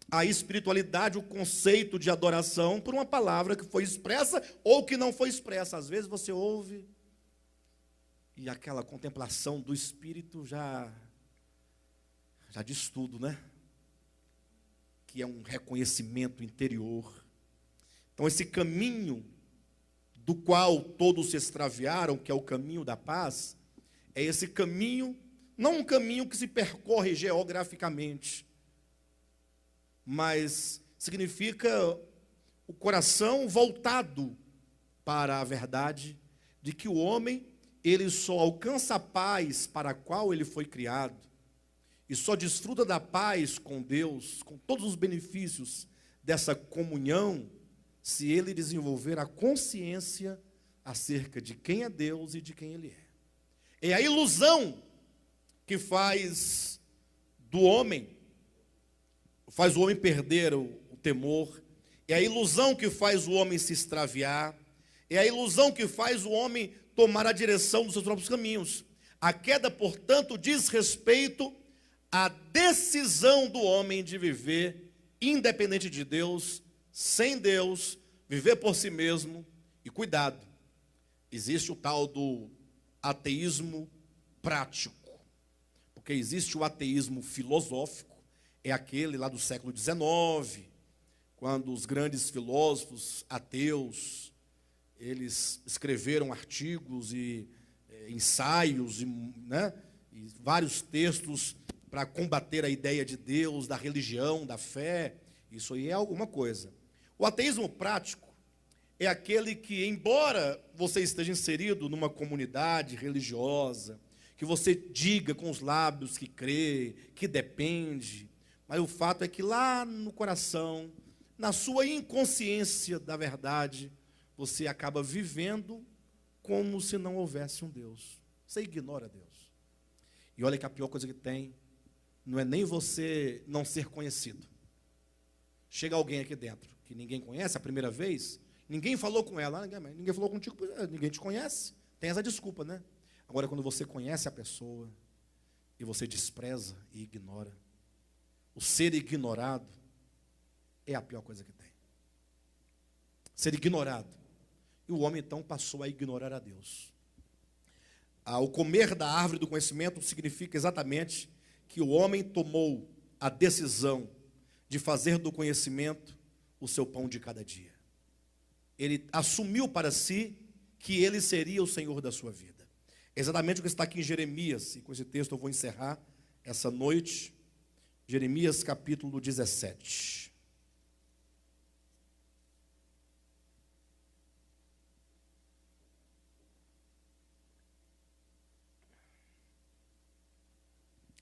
a espiritualidade, o conceito de adoração, por uma palavra que foi expressa ou que não foi expressa. Às vezes você ouve e aquela contemplação do Espírito já diz tudo, né? Que é um reconhecimento interior. Então esse caminho do qual todos se extraviaram, que é o caminho da paz, é esse caminho, não um caminho que se percorre geograficamente, mas significa o coração voltado para a verdade de que o homem, ele só alcança a paz para a qual ele foi criado, e só desfruta da paz com Deus, com todos os benefícios dessa comunhão, se ele desenvolver a consciência acerca de quem é Deus e de quem ele é. É a ilusão que faz o homem perder o temor, é a ilusão que faz o homem se extraviar, é a ilusão que faz o homem tomar a direção dos seus próprios caminhos. A queda, portanto, diz respeito à decisão do homem de viver independente de Deus, sem Deus, viver por si mesmo. E cuidado, existe o tal do ateísmo prático, porque existe o ateísmo filosófico, é aquele lá do século XIX, quando os grandes filósofos ateus, eles escreveram artigos e ensaios, né, e vários textos para combater a ideia de Deus, da religião, da fé. Isso aí é alguma coisa. O ateísmo prático é aquele que, embora você esteja inserido numa comunidade religiosa, que você diga com os lábios que crê, que depende, mas o fato é que lá no coração, na sua inconsciência da verdade, você acaba vivendo como se não houvesse um Deus. Você ignora Deus. E olha que a pior coisa que tem não é nem você não ser conhecido. Chega alguém aqui dentro que ninguém conhece a primeira vez, ninguém falou com ela, ninguém falou contigo, ninguém te conhece. Tem essa desculpa, né? Agora, quando você conhece a pessoa e você despreza e ignora, o ser ignorado é a pior coisa que tem. Ser ignorado. E o homem, então, passou a ignorar a Deus. O comer da árvore do conhecimento significa exatamente que o homem tomou a decisão de fazer do conhecimento o seu pão de cada dia. Ele assumiu para si que ele seria o Senhor da sua vida. É exatamente o que está aqui em Jeremias, e com esse texto eu vou encerrar essa noite. Jeremias capítulo 17.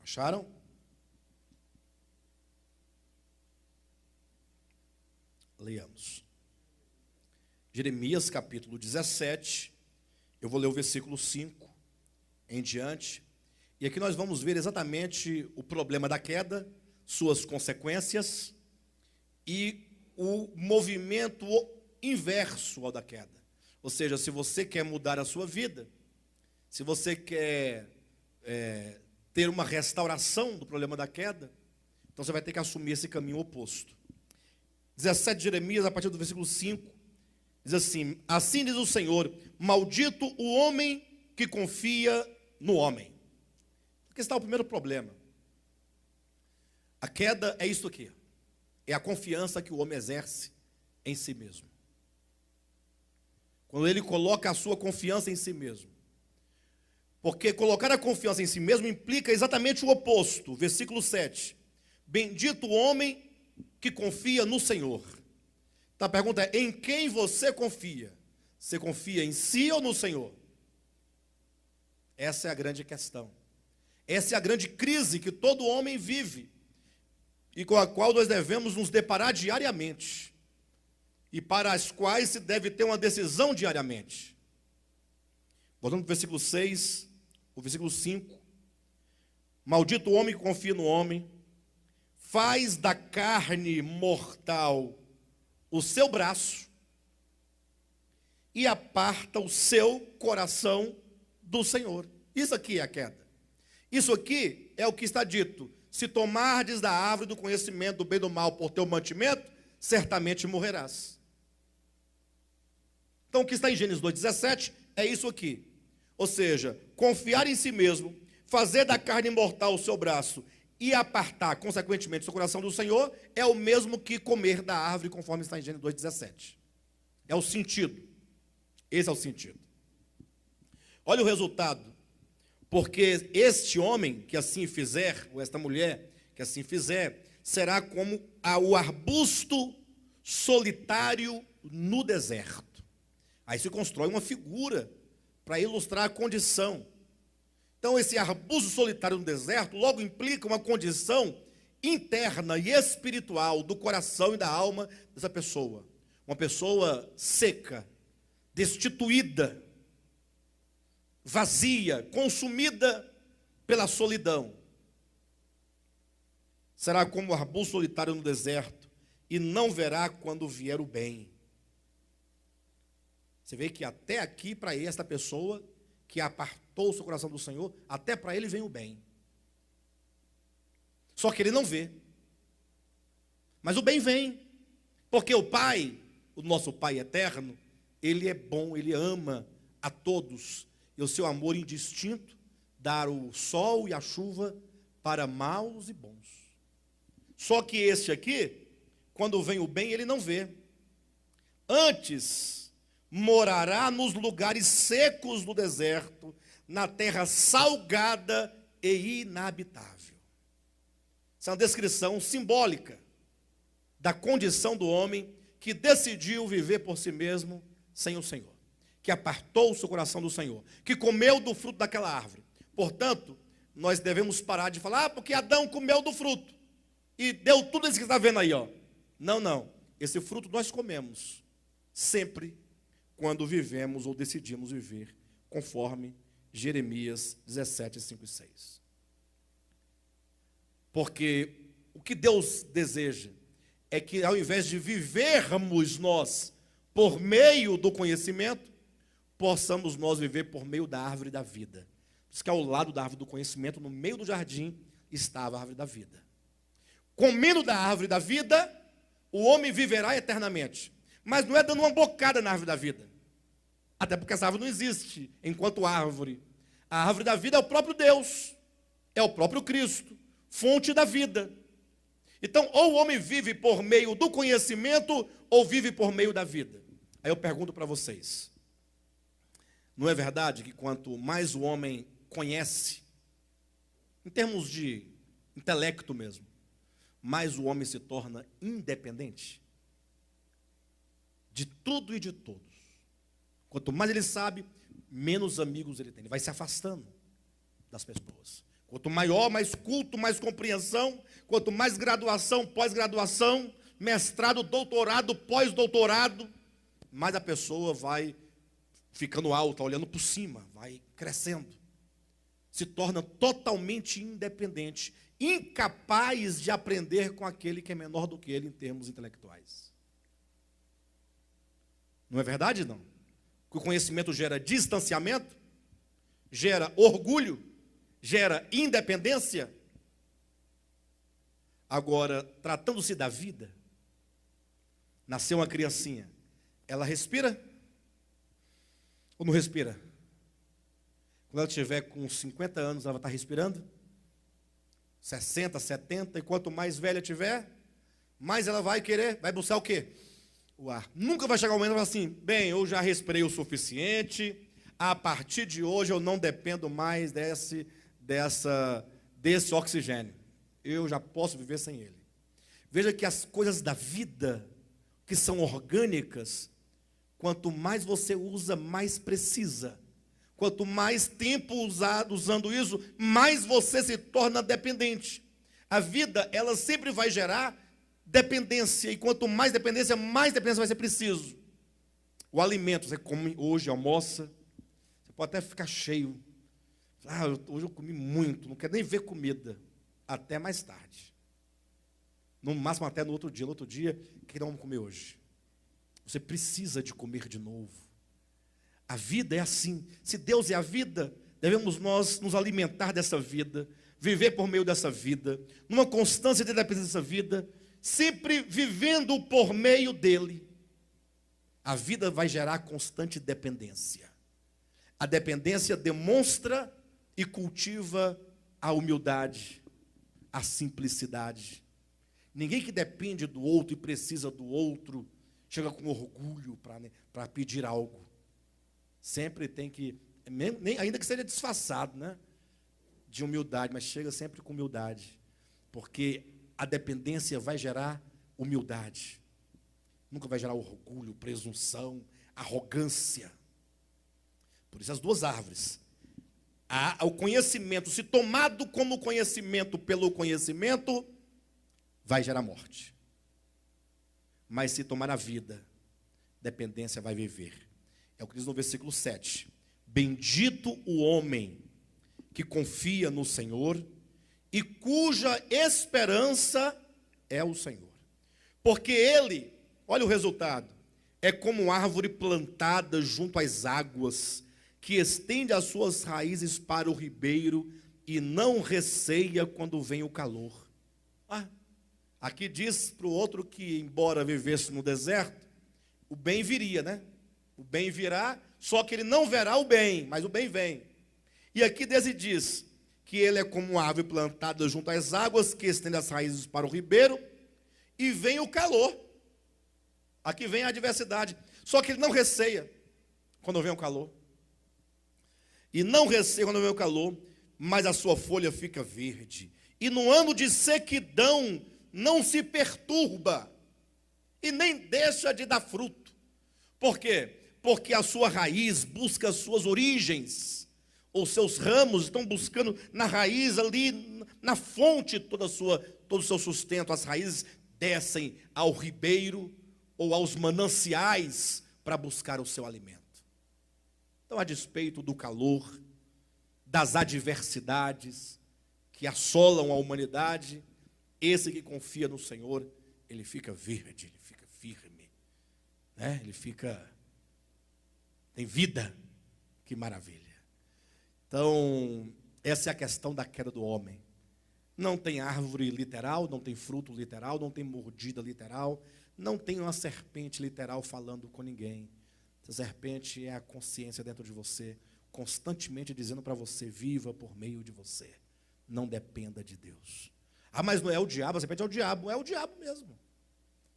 Acharam? Leamos. Jeremias capítulo 17, eu vou ler o versículo 5 em diante. E aqui nós vamos ver exatamente o problema da queda, suas consequências e o movimento inverso ao da queda. Ou seja, se você quer mudar a sua vida, se você quer ter uma restauração do problema da queda, então você vai ter que assumir esse caminho oposto. 17 de Jeremias, a partir do versículo 5, diz assim: assim diz o Senhor, maldito o homem que confia no homem. Aqui está o primeiro problema. A queda é isso aqui. é a confiança que o homem exerce em si mesmo. Quando ele coloca a sua confiança em si mesmo. Porque colocar a confiança em si mesmo implica exatamente o oposto. Versículo 7. Bendito o homem que confia no Senhor. Então a pergunta é: em quem você confia? Você confia em si ou no Senhor? Essa é a grande questão. Essa é a grande crise que todo homem vive e com a qual nós devemos nos deparar diariamente e para as quais se deve ter uma decisão diariamente. Voltando para o versículo 6, o versículo 5. Maldito o homem que confia no homem, faz da carne mortal o seu braço e aparta o seu coração do Senhor. Isso aqui é a queda. Isso aqui é o que está dito: se tomardes da árvore do conhecimento do bem e do mal por teu mantimento, certamente morrerás. Então o que está em Gênesis 2,17 é isso aqui. Ou seja, confiar em si mesmo, fazer da carne mortal o seu braço e apartar, consequentemente, o seu coração do Senhor, é o mesmo que comer da árvore, conforme está em Gênesis 2,17. É o sentido. Esse é o sentido. Olha o resultado. Porque este homem que assim fizer, ou esta mulher que assim fizer, será como o arbusto solitário no deserto. Aí se constrói uma figura para ilustrar a condição. Então esse arbusto solitário no deserto logo implica uma condição interna e espiritual do coração e da alma dessa pessoa. Uma pessoa seca, destituída, vazia, consumida pela solidão. Será como o arbusto solitário no deserto e não verá quando vier o bem. Você vê que até aqui, para esta pessoa que apartou o seu coração do Senhor, até para ele vem o bem. Só que ele não vê. Mas o bem vem, porque o Pai, o nosso Pai eterno, Ele é bom, Ele ama a todos. E o seu amor indistinto, dar o sol e a chuva para maus e bons. Só que este aqui, quando vem o bem, ele não vê. Antes, morará nos lugares secos do deserto, na terra salgada e inabitável. Essa é uma descrição simbólica da condição do homem que decidiu viver por si mesmo sem o Senhor, que apartou o seu coração do Senhor, que comeu do fruto daquela árvore. Portanto, nós devemos parar de falar: porque Adão comeu do fruto e deu tudo isso que está vendo aí, ó. Não, não. Esse fruto nós comemos sempre quando vivemos ou decidimos viver conforme Jeremias 17, 5 e 6. Porque o que Deus deseja é que, ao invés de vivermos nós por meio do conhecimento, possamos nós viver por meio da árvore da vida. Por isso que ao lado da árvore do conhecimento, no meio do jardim, estava a árvore da vida. Comendo da árvore da vida, o homem viverá eternamente. Mas não é dando uma bocada na árvore da vida. Até porque essa árvore não existe enquanto árvore. A árvore da vida é o próprio Deus. É o próprio Cristo, fonte da vida. Então, ou o homem vive por meio do conhecimento, ou vive por meio da vida. Aí eu pergunto para vocês: não é verdade que quanto mais o homem conhece, em termos de intelecto mesmo, mais o homem se torna independente de tudo e de todos? Quanto mais ele sabe, menos amigos ele tem. Ele vai se afastando das pessoas. Quanto maior, mais culto, mais compreensão. Quanto mais graduação, pós-graduação, mestrado, doutorado, pós-doutorado, mais a pessoa vai ficando alta, olhando por cima, vai crescendo. Se torna totalmente independente, incapaz de aprender com aquele que é menor do que ele em termos intelectuais. Não é verdade, não? Que o conhecimento gera distanciamento, gera orgulho, gera independência. Agora, tratando-se da vida, nasceu uma criancinha, ela respira ou não respira? Quando ela tiver com 50 anos, ela vai estar respirando? 60, 70, e quanto mais velha tiver, mais ela vai querer, vai buscar o quê? O ar. Nunca vai chegar um momento e falar assim, bem, eu já respirei o suficiente, a partir de hoje eu não dependo mais desse oxigênio. Eu já posso viver sem ele. Veja que as coisas da vida, que são orgânicas, quanto mais você usa, mais precisa. Quanto mais tempo usando isso, mais você se torna dependente. A vida, ela sempre vai gerar dependência, e quanto mais dependência vai ser preciso. O alimento, você come hoje, almoça, você pode até ficar cheio. Hoje eu comi muito, não quero nem ver comida, até mais tarde. No máximo até no outro dia. No outro dia, o que não vamos comer hoje? Você precisa de comer de novo. A vida é assim. Se Deus é a vida, devemos nós nos alimentar dessa vida, viver por meio dessa vida, numa constância de dependência dessa vida, sempre vivendo por meio dele. A vida vai gerar constante dependência. A dependência demonstra e cultiva a humildade, a simplicidade. Ninguém que depende do outro e precisa do outro chega com orgulho para pedir algo. Sempre tem que, ainda que seja disfarçado, né, de humildade, mas chega sempre com humildade, porque a dependência vai gerar humildade. Nunca vai gerar orgulho, presunção, arrogância. Por isso as duas árvores. O conhecimento, se tomado como conhecimento pelo conhecimento, vai gerar morte. Mas se tomar a vida, dependência vai viver. É o que diz no versículo 7. Bendito o homem que confia no Senhor e cuja esperança é o Senhor. Porque ele, olha o resultado, é como árvore plantada junto às águas, que estende as suas raízes para o ribeiro e não receia quando vem o calor. Aqui diz para o outro que, embora vivesse no deserto, o bem viria, né? O bem virá, só que ele não verá o bem, mas o bem vem. E aqui diz que ele é como uma árvore plantada junto às águas, que estende as raízes para o ribeiro, e vem o calor. Aqui vem a adversidade. Só que ele não receia quando vem o calor. E não receia quando vem o calor, mas a sua folha fica verde. E no ano de sequidão, não se perturba e nem deixa de dar fruto. Por quê? Porque a sua raiz busca as suas origens. Os seus ramos estão buscando na raiz ali, na fonte, todo o seu sustento. As raízes descem ao ribeiro ou aos mananciais para buscar o seu alimento. Então, a despeito do calor, das adversidades que assolam a humanidade, esse que confia no Senhor, ele fica verde, ele fica firme, né? Tem vida. Que maravilha. Então, essa é a questão da queda do homem. Não tem árvore literal, não tem fruto literal, não tem mordida literal, não tem uma serpente literal falando com ninguém. Essa serpente é a consciência dentro de você, constantemente dizendo para você, viva por meio de você. Não dependa de Deus. Mas não é o diabo, a serpente é o diabo. É o diabo mesmo.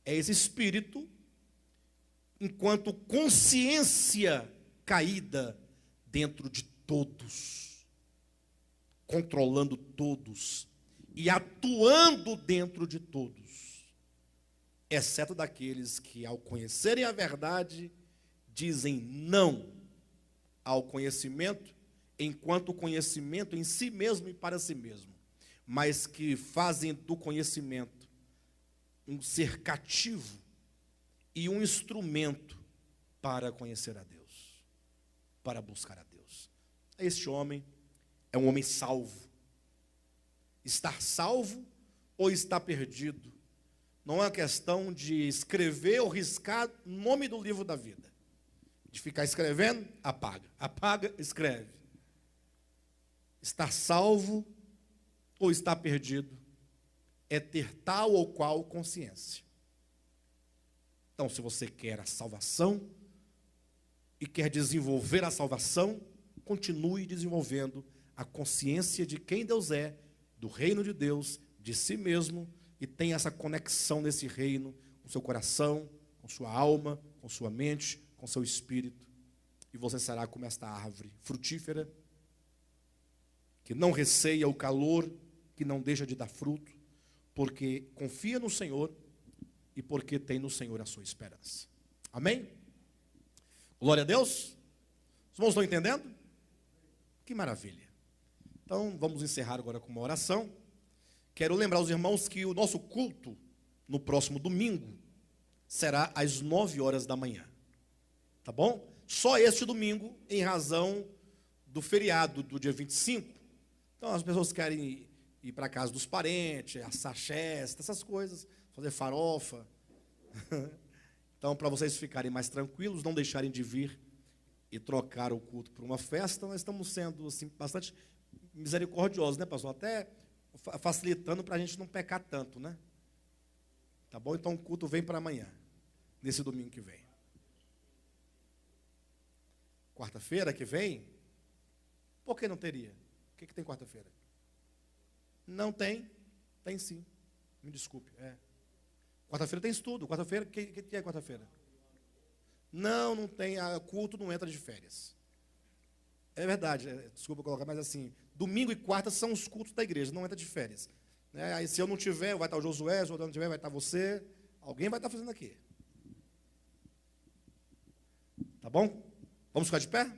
É esse espírito, enquanto consciência caída dentro de todos, controlando todos e atuando dentro de todos, exceto daqueles que, ao conhecerem a verdade, dizem não ao conhecimento, enquanto conhecimento em si mesmo e para si mesmo, mas que fazem do conhecimento um ser cativo e um instrumento para conhecer a Deus, para buscar a Deus. Este homem é um homem salvo. Estar salvo ou estar perdido não é uma questão de escrever ou riscar o nome do livro da vida. De ficar escrevendo, apaga. Apaga, escreve. Estar salvo ou estar perdido é ter tal ou qual consciência. Então, se você quer a salvação e quer desenvolver a salvação, continue desenvolvendo a consciência de quem Deus é, do reino de Deus, de si mesmo, e tenha essa conexão nesse reino, com seu coração, com sua alma, com sua mente, com seu espírito. E você será como esta árvore frutífera, que não receia o calor, que não deixa de dar fruto, porque confia no Senhor e porque tem no Senhor a sua esperança. Amém? Glória a Deus. Os irmãos estão entendendo? Que maravilha. Então, vamos encerrar agora com uma oração. Quero lembrar os irmãos que o nosso culto, no próximo domingo, será às 9 horas da manhã. Tá bom? Só este domingo, em razão do feriado do dia 25. Então, as pessoas querem ir para a casa dos parentes, assar chesta, essas coisas, fazer farofa. Então, para vocês ficarem mais tranquilos, não deixarem de vir e trocar o culto por uma festa, nós estamos sendo assim, bastante misericordiosos, né, pastor? Até facilitando para a gente não pecar tanto, né? Tá bom? Então, o culto vem para amanhã, nesse domingo que vem. Quarta-feira que vem? Por que não teria? O que tem quarta-feira? Não tem? Tem sim. Me desculpe. Quarta-feira tem estudo. Quarta-feira, o que é quarta-feira? Não tem. Culto não entra de férias. É verdade, desculpa colocar, mas assim, domingo e quarta são os cultos da igreja, não entra de férias. Aí se eu não tiver, vai estar o Josué, se eu não tiver, vai estar você. Alguém vai estar fazendo aqui. Tá bom? Vamos ficar de pé?